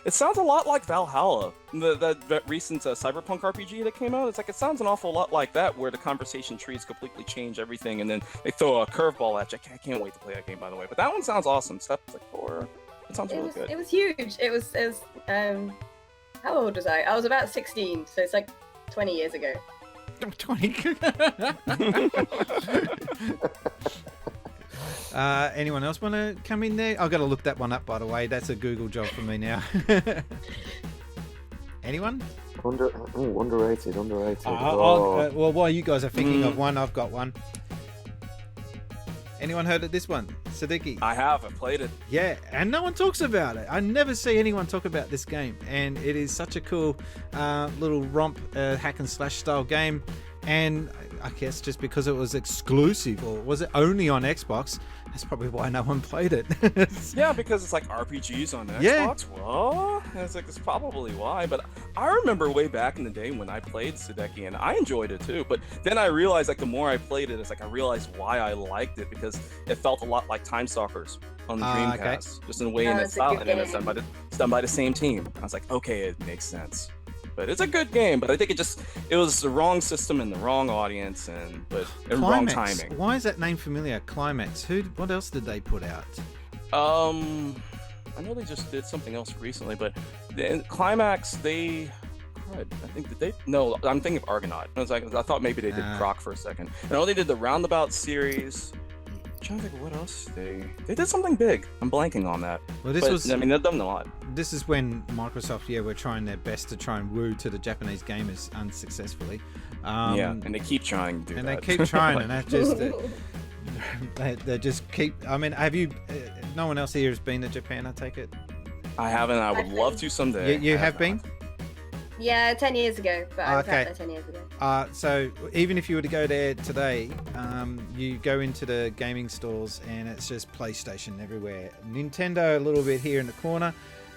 It sounds a lot like Valhalla, that recent cyberpunk RPG that came out. It's like, it sounds an awful lot like that, where the conversation trees completely change everything, and then they throw a curveball at you. I can't wait to play that game, by the way. But that one sounds awesome. Stuff like 4. It sounds really good. It was huge. It was how old was I? I was about 16, so it's like 20 years ago. 20. Anyone else want to come in there? I've got to look that one up, by the way. That's a Google job for me now. Anyone? Underrated. Well, while you guys are thinking of one, I've got one. Anyone heard of this one? Siddiqui? I have. I played it. Yeah, and no one talks about it. I never see anyone talk about this game, and it is such a cool little romp hack and slash style game. And I guess just because it was exclusive, or was it only on Xbox, that's probably why no one played it. Yeah, because it's like RPGs on Xbox. Well, it's probably why. But I remember way back in the day when I played Siddiqui, and I enjoyed it too. But then I realized, like, the more I played it, it's like I realized why I liked it, because it felt a lot like Time Stalkers on the Dreamcast, okay. Just in a way in its style, and then it's done by the same team. I was like, okay, it makes sense. But it's a good game, but I think it was the wrong system and the wrong audience, and wrong timing. Why is that name familiar? Climax. What else did they put out? I know they just did something else recently, but the Climax, I think that no, I'm thinking of Argonaut. I thought maybe they did Croc for a second. I know they did the Roundabout series. I'm trying to think of what else they did something big. I'm blanking on that. Well, they've done a lot. This is when Microsoft, were trying their best to try and woo to the Japanese gamers unsuccessfully. And they keep trying to do that. And they keep trying, and that just they just keep. I mean, have you? No one else here has been to Japan, I take it. I haven't. I would love to someday. You have been? Yeah, 10 years ago, but I was out there 10 years ago. So even if you were to go there today, you go into the gaming stores and it's just PlayStation everywhere. Nintendo a little bit here in the corner,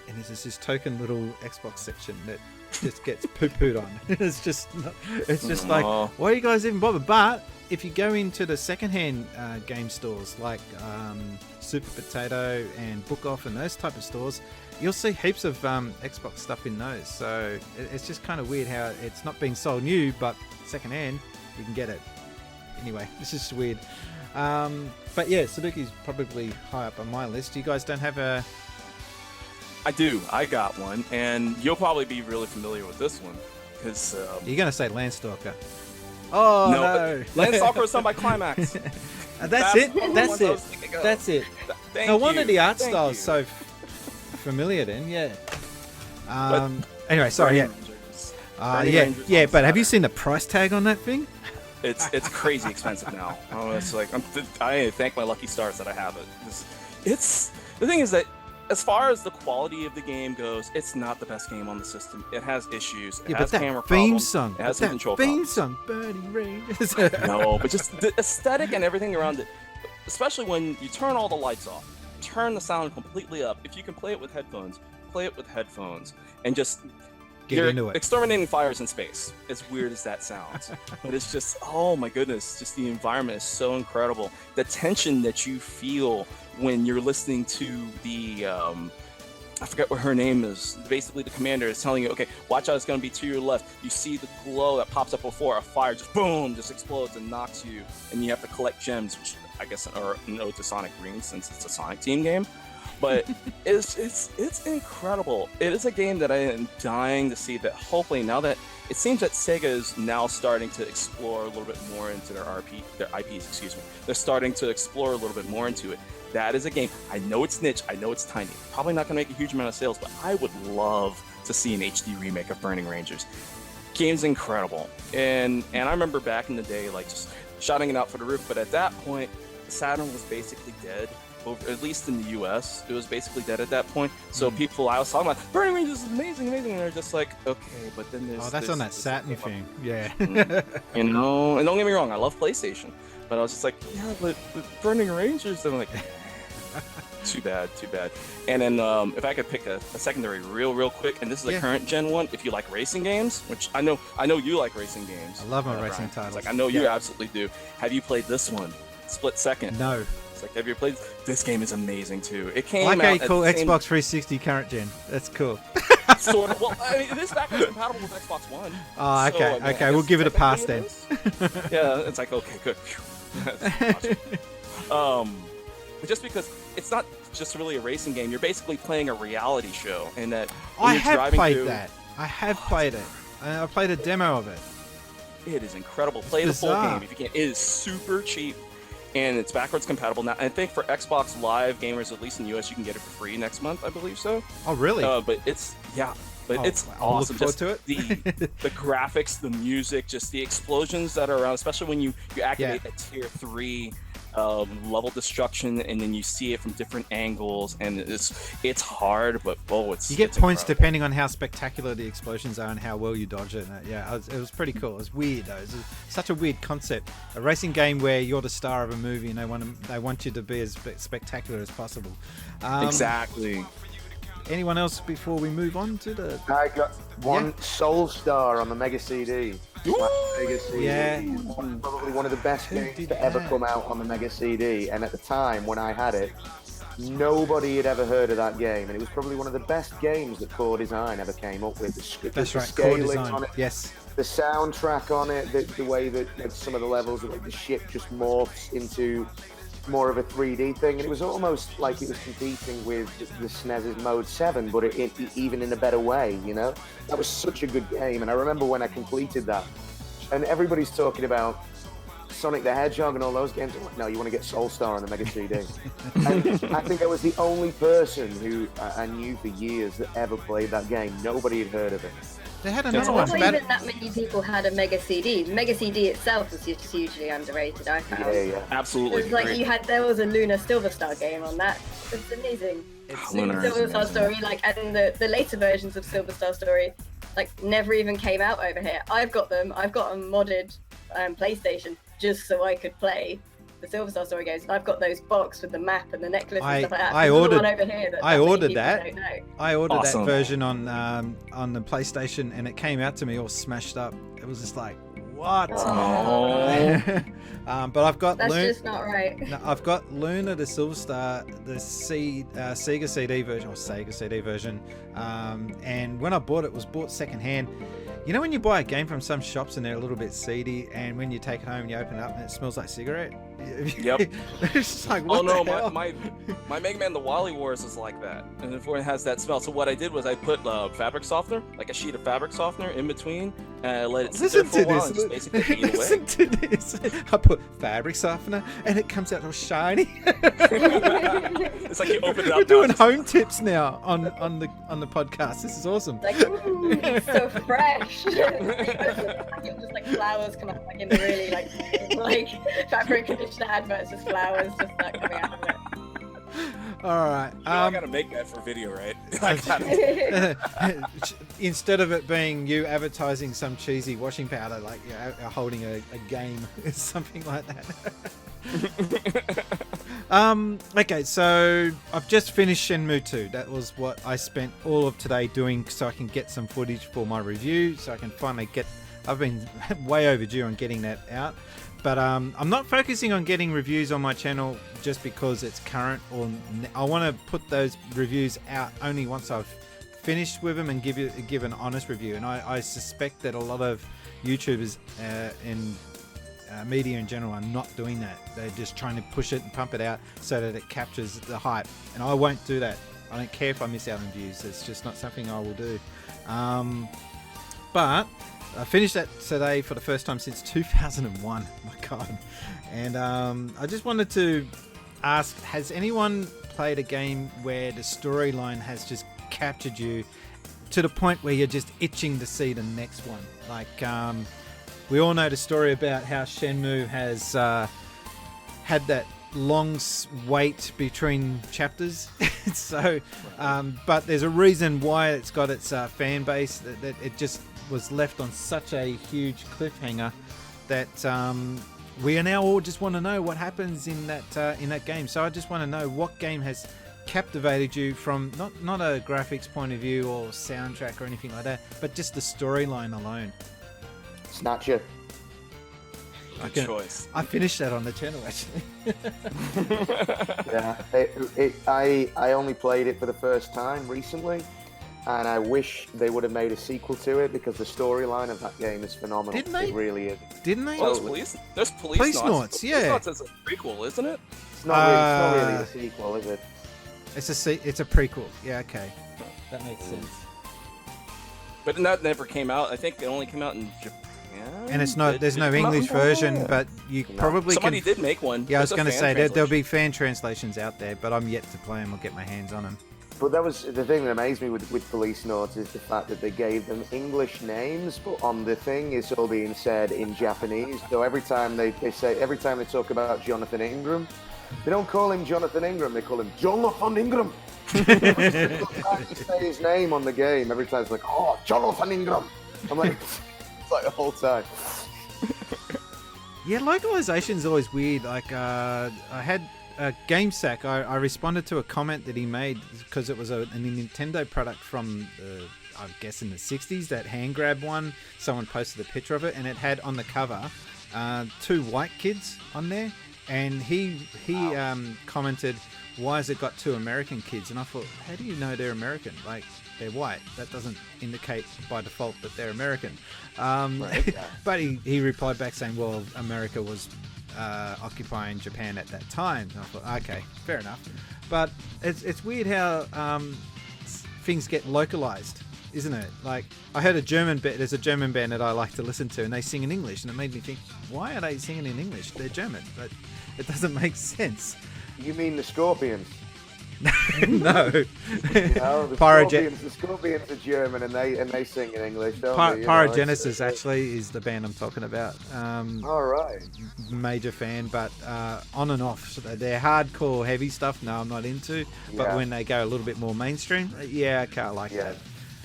and there's this token little Xbox section that just gets poo-pooed on. It's just like, why are you guys even bother? But if you go into the secondhand game stores like Super Potato and Book Off and those type of stores, you'll see heaps of Xbox stuff in those. So it's just kind of weird how it's not being sold new, but secondhand you can get it. Anyway, this is weird. But yeah, Sudoku's probably high up on my list. You guys don't have a... I do. I got one, and you'll probably be really familiar with this one, because... You're going to say Landstalker. Oh no, no! but Landstalker is done by Climax. That's it. one of the That's ones I it. was thinking of. That's it. Thank No wonder you, the art thank style you. is so familiar. Then, yeah. But Anyway, sorry. Yeah. Burning Rangers. Yeah. Rangers Yeah. on But have you Saturn. seen the price tag on that thing? It's crazy expensive now. It's like I thank my lucky stars that I have it. It's the thing is that as far as the quality of the game goes, it's not the best game on the system. It has issues. It Yeah, has but camera that theme problems. song. It has But some control that theme problems. song, Burning Rangers. No, but just the aesthetic and everything around it, especially when you turn all the lights off, turn the sound completely up. If you can play it with headphones, play it with headphones, and just Get you're into it. exterminating fires in space. As weird as that sounds, but it's just, oh my goodness, just the environment is so incredible. The tension that you feel when you're listening to the I forget what her name is. Basically, the commander is telling you, okay, watch out, it's going to be to your left. You see the glow that pops up before a fire just boom, just explodes and knocks you, and you have to collect gems, which I guess are an ode to Sonic Green since it's a Sonic Team game. But it's incredible. It is a game that I am dying to see. That hopefully now that it seems that Sega is now starting to explore a little bit more into their IPs. Excuse me. They're starting to explore a little bit more into it. That is a game. I know it's niche. I know it's tiny. Probably not going to make a huge amount of sales, but I would love to see an HD remake of Burning Rangers. Game's incredible, and I remember back in the day, like just shouting it out for the roof. But at that point, Saturn was basically dead. At least in the U.S., it was basically dead at that point. So people, I was talking about Burning Rangers is amazing, and they're just like, okay, but then there's That's on that this Saturn thing. Yeah. you know. And don't get me wrong, I love PlayStation, but I was just like, yeah, but Burning Rangers, I'm like, too bad. And then if I could pick a secondary real quick, and this is a current gen one, if you like racing games, which I know you like racing games. I love my Brian. racing It's titles. like I know you absolutely do. Have you played this one, Split Second? No. It's like, have you played? This game is amazing too. It came I out like how you at call the same- Xbox 360 current gen. That's cool. sort of. Well, I mean, it is backwards compatible with Xbox One. Oh, So, okay. I mean, I Okay, we'll guess give it a pass then. technically it is. Yeah, it's like, okay, good. Phew. That's awesome. But just because it's not just really a racing game, you're basically playing a reality show, and that when I you're have driving played through, that. I have played it. I played a demo of it. It is incredible. Play the full bizarre. game if you can. It is super cheap, and it's backwards compatible now. I think for Xbox Live gamers, at least in the US, you can get it for free next month. I believe so. Oh, really? But it's Oh, it's I'll look awesome. forward Just to it. the graphics, the music, just the explosions that are around, especially when you activate that tier 3 level destruction, and then you see it from different angles, and it's hard, but it's You get it's points incredible. depending on how spectacular the explosions are and how well you dodge it. And it was pretty cool. It was weird though. It was such a weird concept. A racing game where you're the star of a movie and they want you to be as spectacular as possible. Exactly. Anyone else before we move on to the? I got one Soul Star on the Mega CD. Mega CD. Yeah. Probably one of the best Who games did to ever that? come out on the Mega CD. And at the time when I had it, nobody had ever heard of that game. And it was probably one of the best games that Core Design ever came up with. That's the right. Core scaling design. on it, Yes. the soundtrack on it, the way that some of the levels, like the ship just morphs into more of a 3D thing, and it was almost like it was competing with the SNES's Mode 7, but even in a better way, you know? That was such a good game, and I remember when I completed that, and everybody's talking about Sonic the Hedgehog and all those games. I'm like, no, you want to get Soul Star on the Mega CD. And I think I was the only person who I knew for years that ever played that game. Nobody had heard of it. They had another Not one. even that many people had a Mega CD. Mega CD itself was just hugely underrated, I found. Yeah. Absolutely. It's like agree. there was a Lunar Silver Star game on that. It's amazing. Lunar is Silver Star amazing. Story, and the later versions of Silver Star Story, never even came out over here. I've got them. I've got a modded PlayStation just so I could play the Silver Star Story games. I've got those boxed with the map and the necklace and stuff like that. I There's another ordered- one over here that I many ordered people that. don't know. I ordered Awesome. that version on the PlayStation, and it came out to me all smashed up. It was just like, what? Oh. But I've got That's just not right. No, I've got Luna the Silver Star, the Sega CD version, or Sega CD version. And when I bought it was bought secondhand. You know when you buy a game from some shops and they're a little bit seedy, and when you take it home and you open it up and it smells like cigarette? Yep. It's just like, Oh what no, the hell? my Mega Man the Wally Wars is like that, and therefore it has that smell. So what I did was I put fabric softener, like a sheet of fabric softener, in between, and I let it sit there Listen for a to while and just this. basically eat away. Listen to this. I put fabric softener, and it comes out all shiny. It's like you open it up. We're doing now, home tips now on the podcast. This is awesome. Like, ooh, it's so fresh. Just like flowers come out, like in the really like fabric conditioner adverts, just flowers just like coming out of it. All right. I gotta make that for video, right? I gotta- Instead of it being you advertising some cheesy washing powder, like you're holding a game, something like that. Okay, so I've just finished Shenmue 2. That was what I spent all of today doing, so I can get some footage for my review, so I can finally get. I've been way overdue on getting that out. But I'm not focusing on getting reviews on my channel just because it's current. I want to put those reviews out only once I've finished with them and give an honest review. And I suspect that a lot of YouTubers and media in general are not doing that. They're just trying to push it and pump it out so that it captures the hype. And I won't do that. I don't care if I miss out on views. It's just not something I will do. But I finished that today for the first time since 2001. My God. And I just wanted to ask, has anyone played a game where the storyline has just captured you to the point where you're just itching to see the next one? Like, we all know the story about how Shenmue has had that long wait between chapters. So, but there's a reason why it's got its fan base, that it just was left on such a huge cliffhanger that we are now all just want to know what happens in that game. So I just want to know what game has captivated you from not a graphics point of view or soundtrack or anything like that, but just the storyline alone. Snatcher. Good choice. I finished that on the channel actually. Yeah, I only played it for the first time recently, and I wish they would have made a sequel to it because the storyline of that game is phenomenal. Didn't they? It really is. Didn't they? Well, there's Police Noughts, yeah. Police Noughts is a prequel, isn't it? It's not really a sequel, is it? It's a prequel. Yeah, okay. That makes sense. But that never came out. I think it only came out in Japan. And it's not. There's no English version, but you probably Somebody can. did make one. Yeah, I was There's a going to fan say there'll be translation. fan translations out there, but I'm yet to play them or get my hands on them. But that was the thing that amazed me with Police Notes is the fact that they gave them English names, but on the thing it's all being said in Japanese. So every time they talk about Jonathan Ingram, they don't call him Jonathan Ingram, they call him Jonathan Ingram. Every time you say his name on the game, every time it's like, oh, Jonathan Ingram. I'm like, it's like the whole time. Yeah, localization's always weird. Like, I had GameSack. I responded to a comment that he made because it was a Nintendo product from, I guess, in the 60s, that hand grab one. Someone posted a picture of it, and it had on the cover 2 white kids on there. And he commented, why has it got 2 American kids? And I thought, how do you know they're American? Like, they're white. That doesn't indicate by default that they're American. Right, yeah. But he replied back saying, well, America was occupying Japan at that time. And I thought, okay, fair enough. But it's weird how things get localized, isn't it? Like, I heard there's a German band that I like to listen to, and they sing in English, and it made me think, why are they singing in English? They're German, but it doesn't make sense. You mean the Scorpions? No. The Scorpions are German and they sing in English, don't they? Pyrogenesis actually is the band I'm talking about. All right. Major fan, but on and off. So they're hardcore heavy stuff. No, I'm not into. But Yeah. when they go a little bit more mainstream, yeah, okay, I like Yeah. that.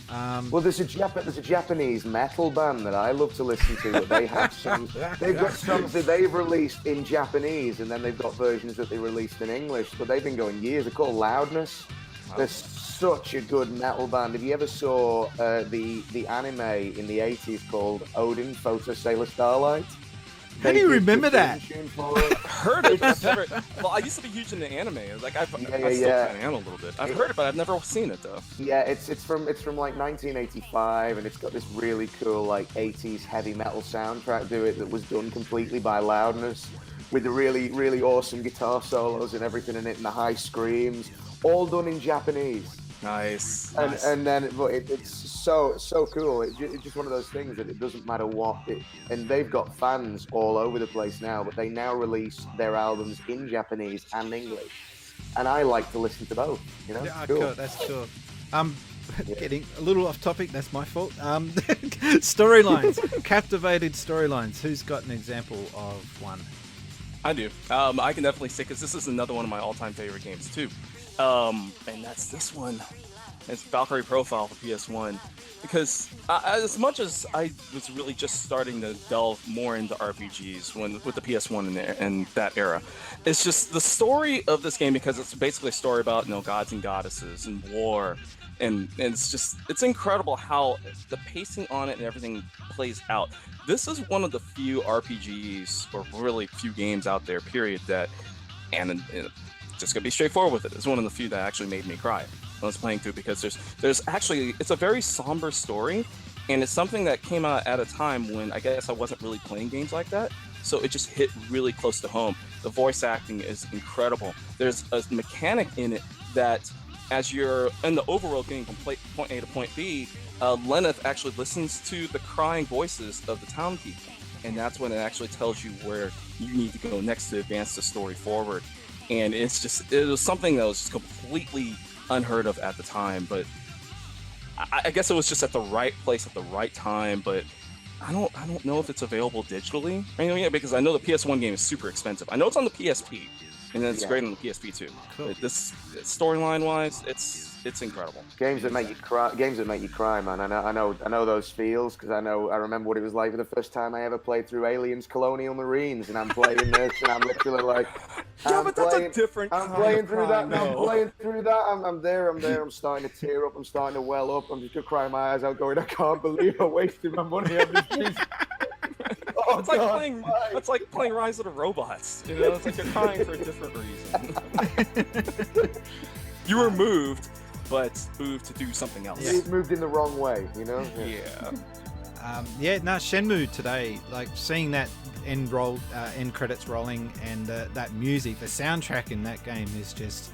Well, there's a Japanese metal band that I love to listen to. That they have songs. They've got songs that they've released in Japanese, and then they've got versions that they released in English. But they've been going years. They're called Loudness. They're such a good metal band. If you ever saw the anime in the 80s called Odin, Photo Sailor Starlight? How do you remember that? Heard it. I've never, well, I used to be huge into anime. Like I still kind of am a little bit. I've heard it, but I've never seen it though. Yeah, it's from like 1985, and it's got this really cool like 80s heavy metal soundtrack to it that was done completely by Loudness. with the really, really awesome guitar solos and everything in it, and the high screams, all done in Japanese. Nice. And then it's so cool. It's just one of those things that it doesn't matter what. And they've got fans all over the place now, but they now release their albums in Japanese and English. And I like to listen to both. You know, Yeah, cool. cool. That's cool. Getting a little off topic. That's my fault. Storylines, captivated storylines. Who's got an example of one? I do. I can definitely say, because this is another one of my all-time favorite games too. And that's this one. It's Valkyrie Profile for PS1. Because as much as I was really just starting to delve more into RPGs with the PS1 and that era, it's just the story of this game, because it's basically a story about gods and goddesses and war, and it's incredible how the pacing on it and everything plays out. This is one of the few RPGs, or really few games out there, period, that, and just gonna be straightforward with it, it's one of the few that actually made me cry when I was playing through, because there's actually, it's a very somber story, and it's something that came out at a time when I guess I wasn't really playing games like that, so it just hit really close to home. The voice acting is incredible. There's a mechanic in it that, as you're in the overworld getting from point A to point B, Lenneth actually listens to the crying voices of the town people, and that's when it actually tells you where you need to go next to advance the story forward. And it was something that was just completely unheard of at the time, but I guess it was just at the right place at the right time. But I don't know if it's available digitally. Because I know the PS1 game is super expensive. I know it's on the PSP, and then it's great on the PSP too. Cool. But this storyline wise, it's incredible. Games that make you cry, man. I know those feels, because I remember what it was like for the first time I ever played through Aliens Colonial Marines, and I'm playing this, and I'm literally like, But that's a different. I'm playing through that. I'm there. I'm starting to tear up. I'm starting to well up. I'm just gonna cry my eyes out, going, I can't believe I wasted my money on this piece. It's like playing Rise of the Robots. It's like you're crying for a different reason. You were moved, but moved to do something else. It moved in the wrong way, Yeah. Shenmue today, like seeing that end credits rolling, and that music, the soundtrack in that game is just,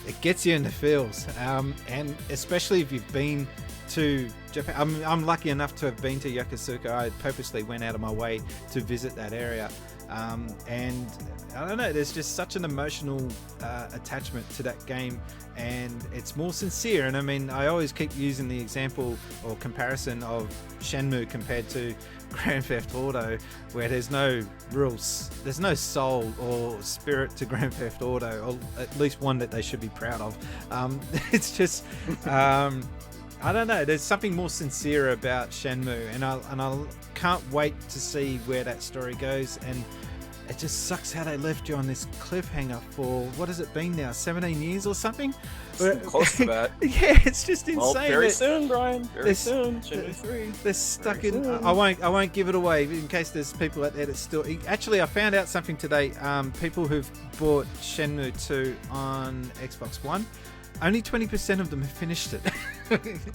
it gets you in the feels. And especially if you've been to Japan, I'm lucky enough to have been to Yokosuka. I purposely went out of my way to visit that area, and I don't know, there's just such an emotional attachment to that game, and it's more sincere. And I mean, I always keep using the example or comparison of Shenmue compared to Grand Theft Auto, where there's no soul or spirit to Grand Theft Auto, or at least one that they should be proud of. It's just I don't know, there's something more sincere about Shenmue, and I can't wait to see where that story goes. And it just sucks how they left you on this cliffhanger for, what has it been now, 17 years or something? Close to that. Yeah, it's just insane. Well, very soon, Brian. Very soon. Shenmue 3. They're stuck in. I won't give it away in case there's people out there that still. Actually, I found out something today. People who've bought Shenmue 2 on Xbox One, only 20% of them have finished it.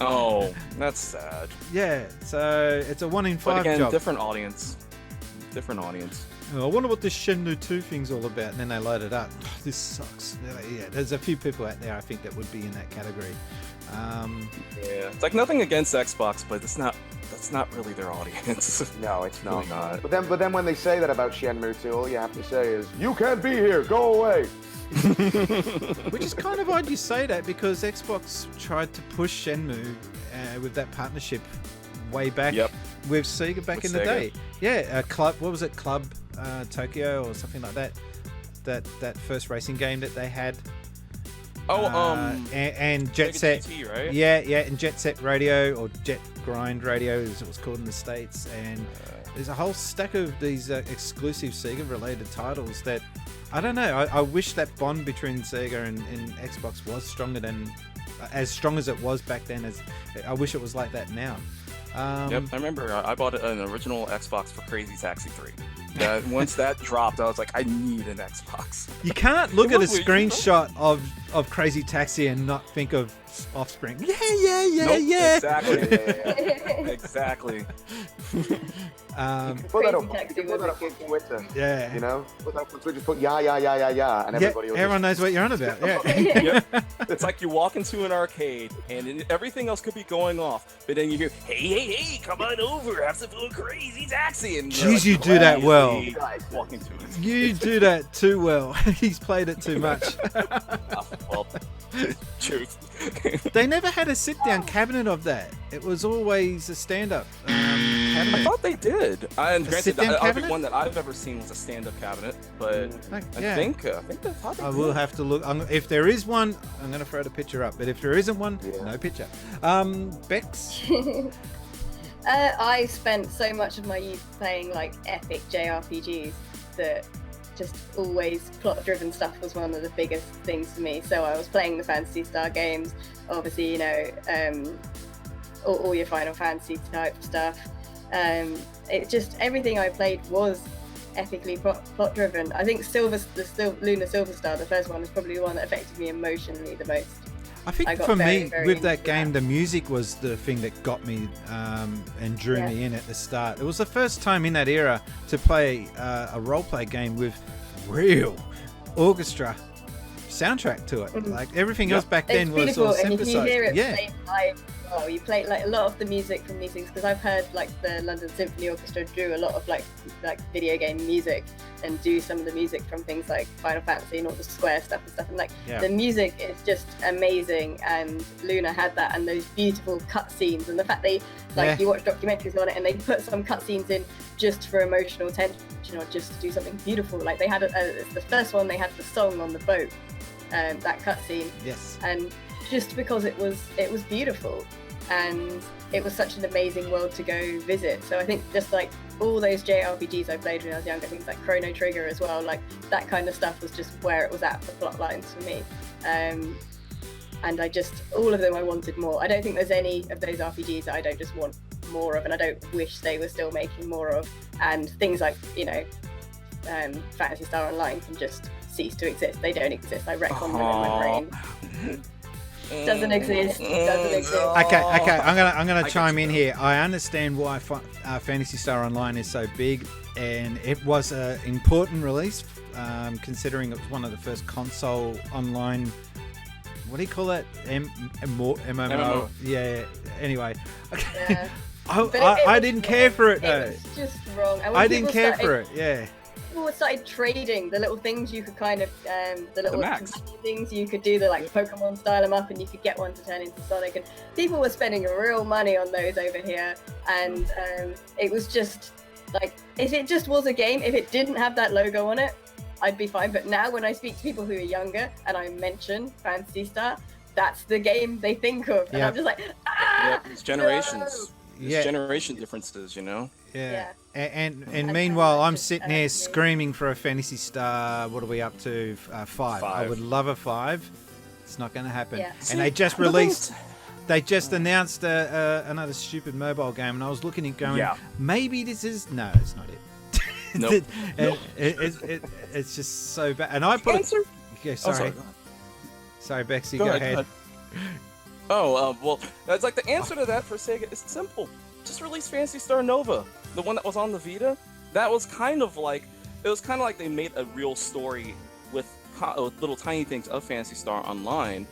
Oh, that's sad. Yeah, so it's a 1 in 5 But again, job. different audience. I wonder what this Shenmue 2 thing's all about, and then they load it up. Oh, this sucks. Yeah, there's a few people out there I think that would be in that category. Yeah, it's like nothing against Xbox, but that's not really their audience. No, it's not. Really not. But then when they say that about Shenmue 2, all you have to say is, "You can't be here. Go away." Which is kind of odd you say that, because Xbox tried to push Shenmue with that partnership way back with Sega back in the day. Yeah, Club Tokyo or something like that. That first racing game that they had. And Jet Sega Set, GT, right? Yeah, and Jet Set Radio, or Jet Grind Radio as it was called in the States, and there's a whole stack of these exclusive Sega related titles that, I don't know, I wish that bond between Sega and Xbox was as strong as it was back then. I wish it was like that now. Yep, I remember I bought an original Xbox for Crazy Taxi 3. Once that dropped, I was like, I need an Xbox. You can't look at a Wait, screenshot of Crazy Taxi and not think of Offspring. Nope, Yeah. Exactly. Exactly. Put that Crazy up. Taxi You can put that up was on Twitter. Yeah. You know, put that up on Twitter. Just put yeah, and everybody will Everyone knows what you're on about. Yeah. Yep. It's like you walk into an arcade and everything else could be going off, but then you hear, hey, come on over, have some fun, Crazy Taxi. And you're Jeez, like, you do that well. crazy walking to it. You do that too well. He's played it too much. Well, truth. They never had a sit-down cabinet of that. It was always a stand-up cabinet. I thought they did. And granted, sit-down the cabinet? only one that I've ever seen was a stand-up cabinet, but Like, I yeah. think they thought they I did. will have to look. If there is one, I'm going to throw the picture up. But if there isn't one, no picture. Bex? I spent so much of my youth playing like epic JRPGs that just always plot-driven stuff was one of the biggest things for me. So I was playing the Phantasy Star games, obviously, you know, all your Final Fantasy type stuff. It just everything I played was epically plot-driven. I think Lunar Silver Star, the first one, was probably the one that affected me emotionally the most. I think I got for very, me, very with that into game, that. the music was the thing that got me and drew me in at the start. It was the first time in that era to play a role-play game with real orchestra soundtrack to it. Like everything else back then It's was beautiful, all and if you hear synthesized. it played live, well, you play like a lot of the music from these things, because I've heard like the London Symphony Orchestra do a lot of like video game music and do some of the music from things like Final Fantasy and all the Square stuff and stuff, and like the music is just amazing. And Luna had that, and those beautiful cutscenes, and the fact they you watch documentaries on it and they put some cutscenes in just for emotional tension or just to do something beautiful. Like they had the first one, they had the song on the boat, that cutscene. Yes. And just because it was beautiful and it was such an amazing world to go visit. So I think just like all those JRPGs I played when I was younger, things like Chrono Trigger as well, like that kind of stuff was just where it was at for plot lines for me. And I just, all of them I wanted more. I don't think there's any of those RPGs that I don't just want more of, and I don't wish they were still making more of. And things like, you know, Phantasy Star Online can just cease to exist. They don't exist. I retcon them in my brain. Doesn't exist. Okay. I'm gonna chime in here. I understand why Phantasy Star Online is so big, and it was an important release, considering it was one of the first console online. What do you call that? MMO. Yeah. Anyway. Yeah. I didn't care for it though. It was just wrong. And when I didn't people care started- for it. Yeah. People started trading the little things you could kind of, the little max. things you could do, the like Pokemon style them up, and you could get one to turn into Sonic. And people were spending real money on those over here. And it was just like, if it just was a game, if it didn't have that logo on it, I'd be fine. But now when I speak to people who are younger and I mention Phantasy Star, that's the game they think of. And I'm just like, It's generations. Yeah. There's generation differences, you know? Yeah. And meanwhile, I'm sitting there screaming for a Phantasy Star. What are we up to? 5. I would love a 5. It's not going to happen. Yeah. And they just released. They just announced another stupid mobile game, and I was looking at going, maybe this is. No, it's not it. Nope. It's just so bad. And I put it. Yeah, sorry. Sorry, Bexy, go ahead. Well, that's like the answer to that for Sega is simple. Just release Phantasy Star Nova, the one that was on the Vita. That was kind of like they made a real story with little tiny things of Phantasy Star Online.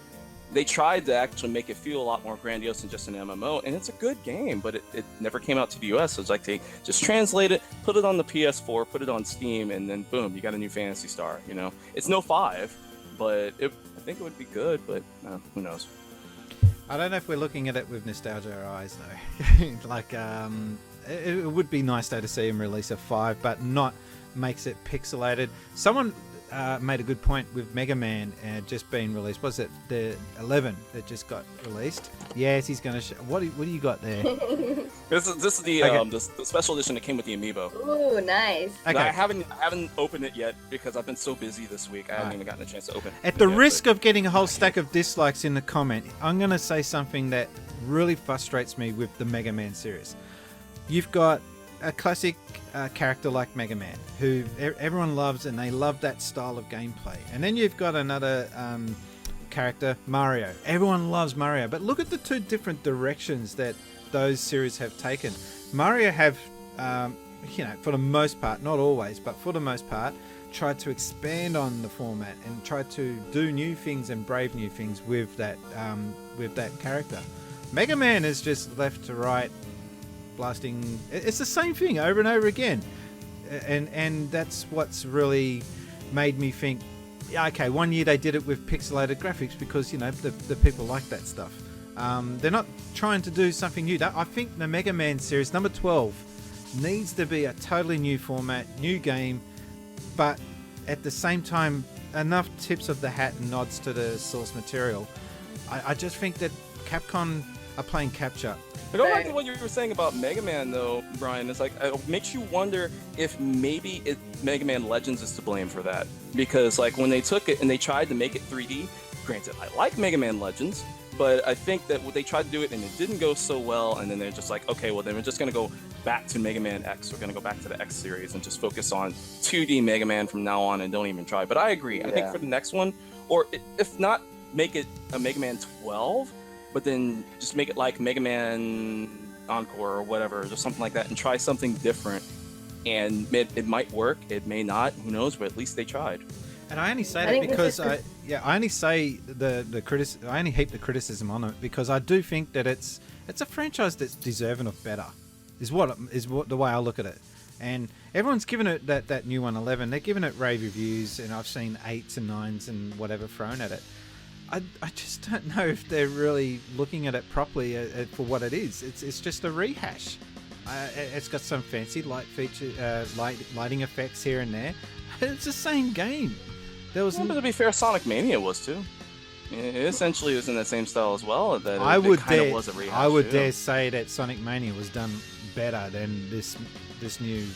They tried to actually make it feel a lot more grandiose than just an MMO, and it's a good game, but it never came out to the US. So it's like they just translate it, put it on the PS4, put it on Steam, and then boom, you got a new Phantasy Star. You know, it's no 5, but I think it would be good, but who knows. I don't know if we're looking at it with nostalgia eyes though. Like, it would be nice though to see him release a 5, but not makes it pixelated. Someone made a good point with Mega Man just being released. Was it the 11 that just got released? Yes, he's going to. What do you got there? This is the special edition that came with the amiibo. Ooh, nice. Okay. I haven't opened it yet because I've been so busy this week. I haven't even gotten a chance to open it. At the risk of getting a whole stack of dislikes in the comment, I'm going to say something that really frustrates me with the Mega Man series. You've got a classic character like Mega Man, who everyone loves, and they love that style of gameplay. And then you've got another character, Mario. Everyone loves Mario, but look at the two different directions that those series have taken. Mario have, for the most part, not always, but for the most part, tried to expand on the format and tried to do new things and brave new things with that character. Mega Man is just left to right, blasting. It's the same thing over and over again, and that's what's really made me think, yeah, okay, one year they did it with pixelated graphics because the people like that stuff. They're not trying to do something new. I think the Mega Man series number 12 needs to be a totally new format, new game, but at the same time enough tips of the hat and nods to the source material. I just think that Capcom are playing catch up. But going back to what you were saying about Mega Man, though, Brian, it's like it makes you wonder if maybe Mega Man Legends is to blame for that. Because like when they took it and they tried to make it 3D, granted, I like Mega Man Legends, but I think that they tried to do it and it didn't go so well, and then they're just like, okay, well then we're just going to go back to Mega Man X. We're going to go back to the X series and just focus on 2D Mega Man from now on and don't even try. But I agree. Yeah. I think for the next one, or if not, make it a Mega Man 12, but then just make it like Mega Man Encore or whatever, or something like that, and try something different. And it might work, it may not, who knows, but at least they tried. And I only say that because I only say I only heap the criticism on it because I do think that it's a franchise that's deserving of better. Is what the way I look at it. And everyone's given it that new one 11. They're giving it rave reviews, and I've seen 8s and 9s and whatever thrown at it. I just don't know if they're really looking at it properly for what it is. It's just a rehash. It's got some fancy lighting effects here and there. It's the same game. There was. But to be fair, Sonic Mania was too. It essentially was in the same style as well. That I would was a rehash. I would dare say that Sonic Mania was done better than this new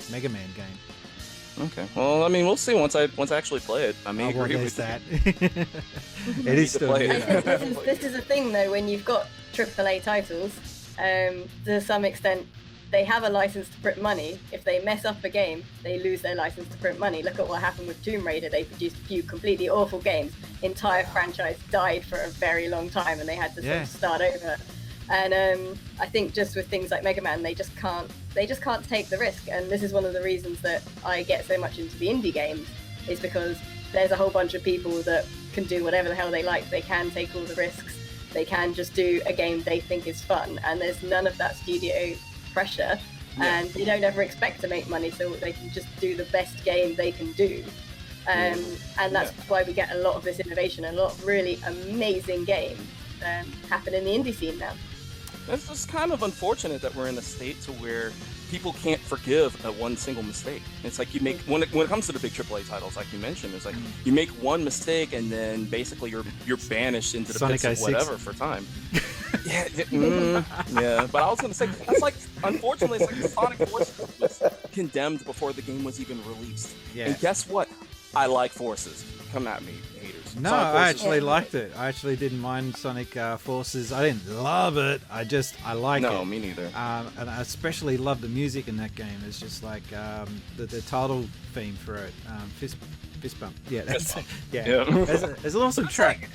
Mega Man game. Okay. Well, I mean, we'll see once I actually play it. I may agree with that. It is still. Play I think this is a thing though. When you've got AAA titles, to some extent, they have a license to print money. If they mess up a game, they lose their license to print money. Look at what happened with Tomb Raider. They produced a few completely awful games. Entire franchise died for a very long time, and they had to sort of start over. And I think just with things like Mega Man, they just can't take the risk. And this is one of the reasons that I get so much into the indie games, is because there's a whole bunch of people that can do whatever the hell they like. They can take all the risks. They can just do a game they think is fun, and there's none of that studio pressure, and they don't ever expect to make money, so they can just do the best game they can do. And that's why we get a lot of this innovation, a lot of really amazing games happen in the indie scene now. It's just kind of unfortunate that we're in a state to where people can't forgive a one single mistake. It's like you make when it comes to the big AAA titles, like you mentioned, it's like you make one mistake and then basically you're banished into the pits of whatever for time. Yeah, but I was gonna say that's like, unfortunately, it's like Sonic Forces was condemned before the game was even released. Yeah. And guess what? I like Forces. Come at me, haters. No, I actually liked it. I actually didn't mind Sonic Forces. I didn't love it. I liked it. No, me neither. And I especially love the music in that game. It's just like the title theme for it, Fist Bump. Yeah, that's It's an awesome track.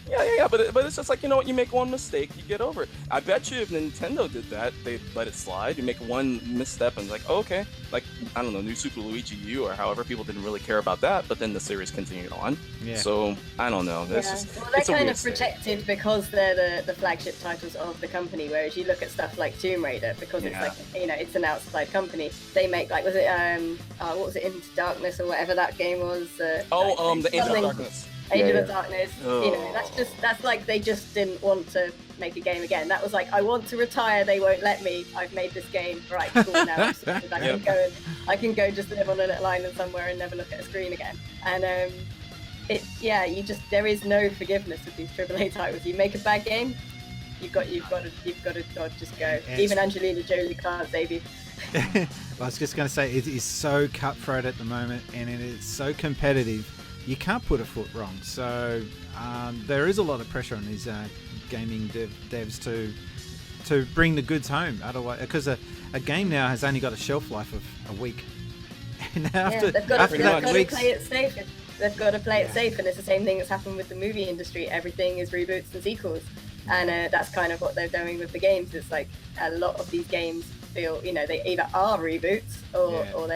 Yeah, but it's just like, you know what, you make one mistake, you get over it. I bet you if Nintendo did that, they'd let it slide. You make one misstep and it's like, oh, okay, like, I don't know, New Super Luigi U or however, people didn't really care about that, but then the series continued on. Yeah. So, I don't know. Well, they're kind of protected because they're the flagship titles of the company, whereas you look at stuff like Tomb Raider, because it's like, you know, it's an outside company. They make, like, was it, what was it, Into Darkness or whatever that game was? The Age of Darkness. Age of Darkness, you know, that's like they just didn't want to make a game again. That was like, I want to retire, they won't let me. I've made this game, right, cool, now I can go just live on a little island somewhere and never look at a screen again. And there is no forgiveness with these AAA titles. You make a bad game, you've got to just go. Even Angelina Jolie can't save you. I was just going to say, it is so cutthroat at the moment, and it is so competitive. You can't put a foot wrong. So there is a lot of pressure on these gaming devs to bring the goods home. Otherwise, because a game now has only got a shelf life of a week. And after, they've got after that to week's, play it safe. They've got to play it safe, and it's the same thing that's happened with the movie industry. Everything is reboots and sequels, and that's kind of what they're doing with the games. It's like a lot of these games feel, they either are reboots or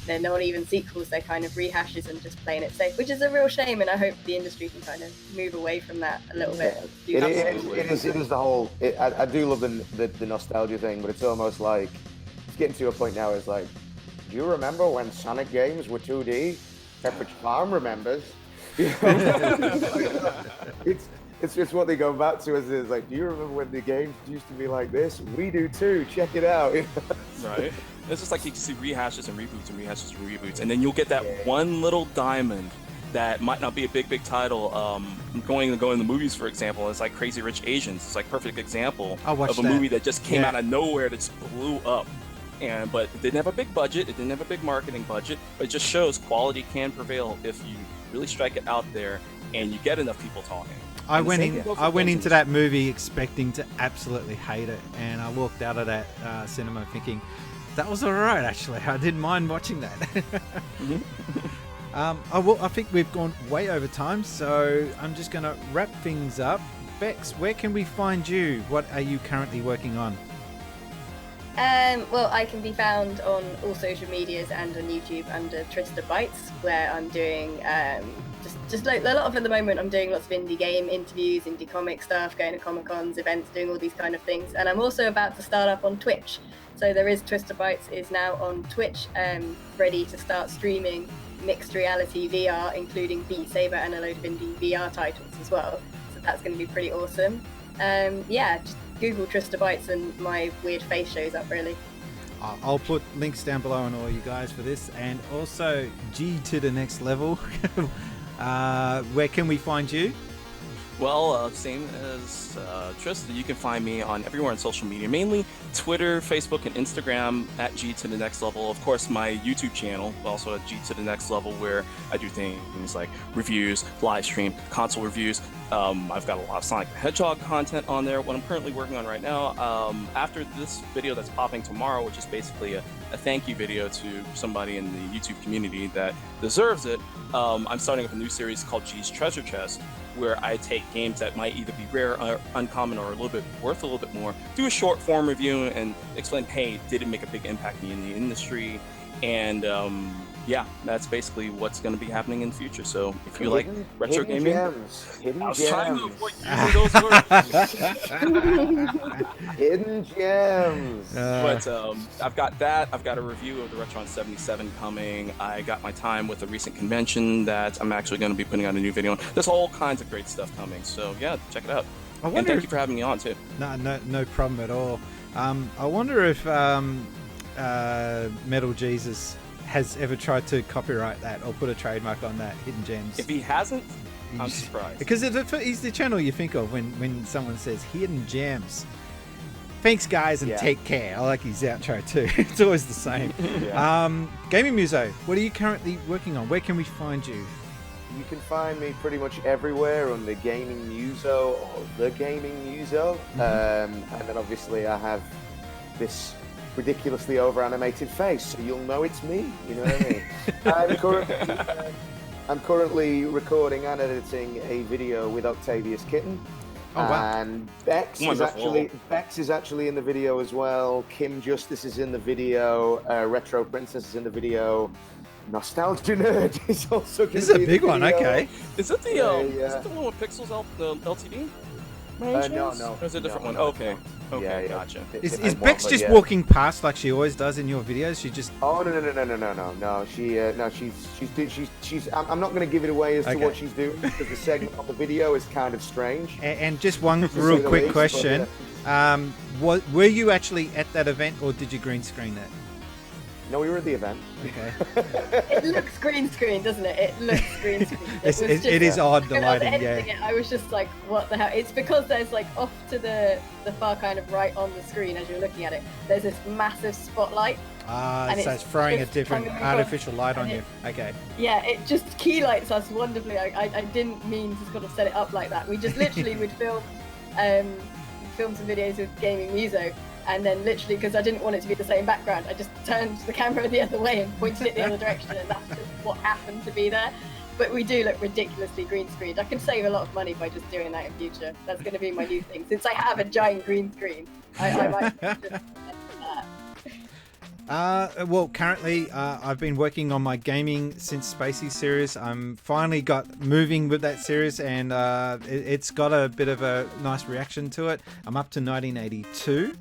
they're not even sequels. They're kind of rehashes and just playing it safe, which is a real shame. And I hope the industry can kind of move away from that a little bit. It is the whole. I do love the nostalgia thing, but it's almost like it's getting to a point now. It's like, do you remember when Sonic games were 2D? Pepperidge Farm remembers. It's just what they go back to as is like, do you remember when the games used to be like this? We do too. Check it out. Right. It's just like you can see rehashes and reboots, and then you'll get that one little diamond that might not be a big title. Going to the movies, for example, it's like Crazy Rich Asians. It's like a perfect example of a movie that just came out of nowhere that just blew up. But it didn't have a big budget, it didn't have a big marketing budget, but it just shows quality can prevail if you really strike it out there and you get enough people talking. I went into that movie expecting to absolutely hate it, and I walked out of that cinema thinking, that was alright actually, I didn't mind watching that. I think we've gone way over time, so I'm just going to wrap things up. Bex, where can we find you? What are you currently working on? Well, I can be found on all social medias and on YouTube under Trista Bytes, where I'm doing just like a lot of, at the moment, I'm doing lots of indie game interviews, indie comic stuff, going to Comic-Cons, events, doing all these kind of things. And I'm also about to start up on Twitch. So there is Trista Bytes is now on Twitch, ready to start streaming mixed reality VR, including Beat Saber and a load of indie VR titles as well. So that's going to be pretty awesome. Just Google Trista Bytes and my weird face shows up, really. I'll put links down below on all you guys for this, and also G to the next level. Where can we find you? Well, same as Trista, you can find me on everywhere on social media, mainly Twitter, Facebook, and Instagram at G to the Next Level. Of course, my YouTube channel, also at G to the Next Level, where I do things like reviews, live stream, console reviews. I've got a lot of Sonic the Hedgehog content on there. What I'm currently working on right now, after this video that's popping tomorrow, which is basically a thank you video to somebody in the YouTube community that deserves it, I'm starting up a new series called G's Treasure Chest, where I take games that might either be rare or uncommon or a little bit worth a little bit more, do a short form review and explain, hey, did it make a big impact in the industry? And that's basically what's going to be happening in the future. So if you like retro gaming, I was trying to avoid using those words. Hidden gems. But I've got that. I've got a review of the Retron 77 coming. I got my time with a recent convention that I'm actually going to be putting out a new video on. There's all kinds of great stuff coming. So yeah, check it out. And thank you for having me on too. No problem at all. I wonder if Metal Jesus has ever tried to copyright that or put a trademark on that, Hidden Gems. If he hasn't, I'm surprised. Because he's the channel you think of when someone says Hidden Gems. Thanks, guys, and take care. I like his outro too. It's always the same. Gaming Muso, what are you currently working on? Where can we find you? You can find me pretty much everywhere on the Gaming Muso or the Gaming Muso. And then obviously I have this ridiculously over-animated face, so you'll know it's me. You know what I mean? I'm currently recording and editing a video with Octavius Kitten. Oh, wow. And Bex is actually in the video as well. Kim Justice is in the video. Retro Princess is in the video. Nostalgia Nerd is also. This is a big one. Okay. Is it the one with Pixels LTD? No. Or is it a different one? Okay, gotcha. Is Bex just walking past like she always does in your videos? She just. Oh no. She's. I'm not going to give it away as to what she's doing because the segment of the video is kind of strange. And just one real quick question: were you actually at that event, or did you green screen that? No, we were at the event. Okay. It looks green screen, doesn't it? It looks green screen. It is odd, the lighting, I was just like, what the hell? It's because there's like off to the far kind of right on the screen as you're looking at it, there's this massive spotlight. So it's throwing a different artificial light on you. Okay. Yeah, it just key lights us wonderfully. I didn't mean to sort of set it up like that. We just literally would film some videos with Gaming Muso, And then literally, because I didn't want it to be the same background, I just turned the camera the other way and pointed it the other direction, and that's just what happened to be there. But we do look ridiculously green screened. I can save a lot of money by just doing that in future. That's going to be my new thing. Since I have a giant green screen, I might just do that. Well, currently I've been working on my Gaming Since Spacies series. I'm finally got moving with that series, and it's got a bit of a nice reaction to it. I'm up to 1982,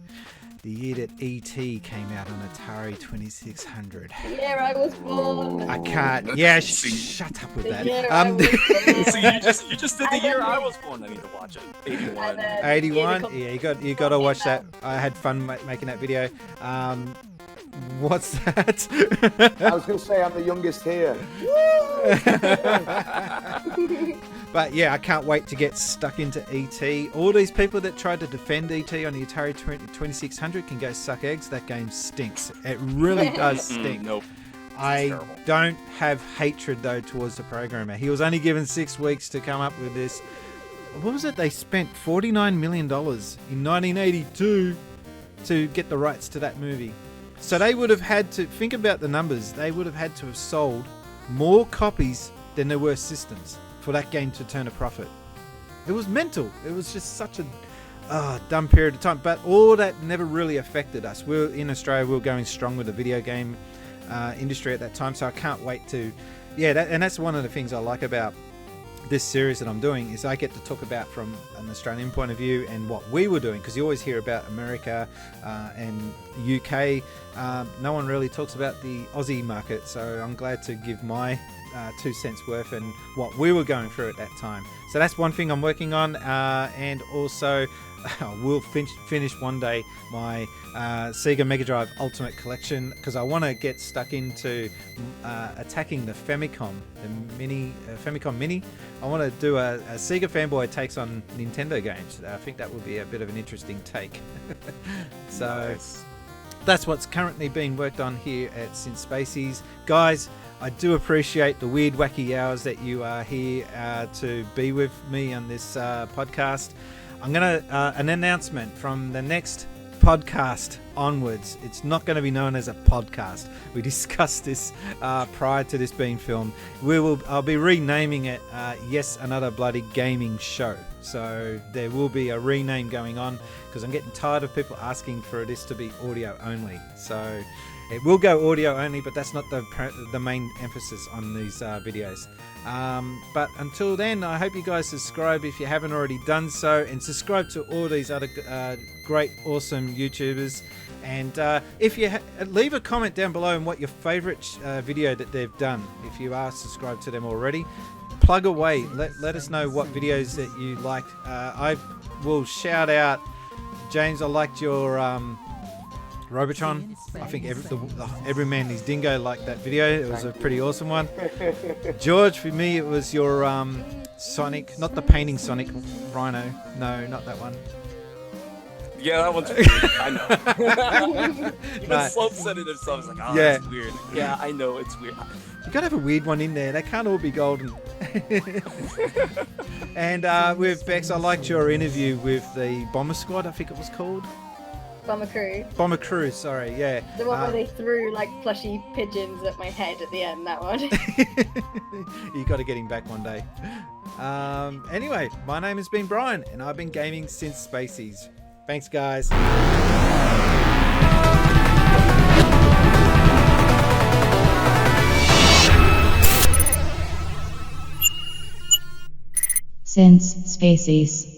the year that E.T. came out on Atari 2600. The year I was born. I can't. Yeah, shut up with The that. year I was born. So you just did the year I was born. I need to watch it. 81. 81. Yeah, you got to watch that. I had fun making that video. What's that? I was going to say I'm the youngest here. But yeah, I can't wait to get stuck into ET. All these people that tried to defend ET on the Atari 2600 can go suck eggs. That game stinks. It really does stink. Nope. I terrible. don't have hatred though towards the programmer. He was only given 6 weeks to come up with this. What was it? They spent $49 million in 1982 to get the rights to that movie. So they would have had to, think about the numbers, they would have had to have sold more copies than there were systems for that game to turn a profit. It was mental. It was just such a dumb period of time. But all that never really affected us. In Australia, we were going strong with the video game industry at that time. So I can't wait to, and that's one of the things I like about this series that I'm doing, is I get to talk about from an Australian point of view and what we were doing, because you always hear about America and UK. No one really talks about the Aussie market, so I'm glad to give my 2 cents worth and what we were going through at that time. So that's one thing I'm working on, and also we'll finish one day my Sega Mega Drive Ultimate Collection, because I want to get stuck into attacking the Famicom, Famicom Mini. I want to do a Sega fanboy takes on Nintendo games. I think that would be a bit of an interesting take. So Nice. that's what's currently being worked on here at Since Spacies. Guys, I do appreciate the weird, wacky hours that you are here to be with me on this podcast. I'm going to, an announcement from the next podcast onwards. It's not going to be known as a podcast. We discussed this prior to this being filmed. I'll be renaming it Yes, Another Bloody Gaming Show. So there will be a rename going on, because I'm getting tired of people asking for this to be audio only. So it will go audio only, but that's not the main emphasis on these videos. But until then, I hope you guys subscribe if you haven't already done so, and subscribe to all these other great, awesome YouTubers. And if you leave a comment down below on what your favorite video that they've done, if you are subscribed to them already. Plug away. Let us know what videos that you liked. I will shout out, James, I liked your Robotron. I think every man his dingo liked that video. It was a pretty awesome one. George, for me, it was your Sonic, not the painting Sonic, Rhino. No, not that one. Yeah, that one's weird. I know. Even Slope said it himself. He's like, oh, Yeah. that's weird. Yeah, I know, it's weird. You gotta have a weird one in there. They can't all be golden. And with Bex, I liked your interview with the Bomber Squad, I think it was called. Bomber Crew. Bomber Crew, sorry, yeah. The one where they threw like plushy pigeons at my head at the end, that one. You got to get him back one day. Anyway, my name has been Brian, and I've been gaming since Spacies. Thanks, guys. Since Spacies.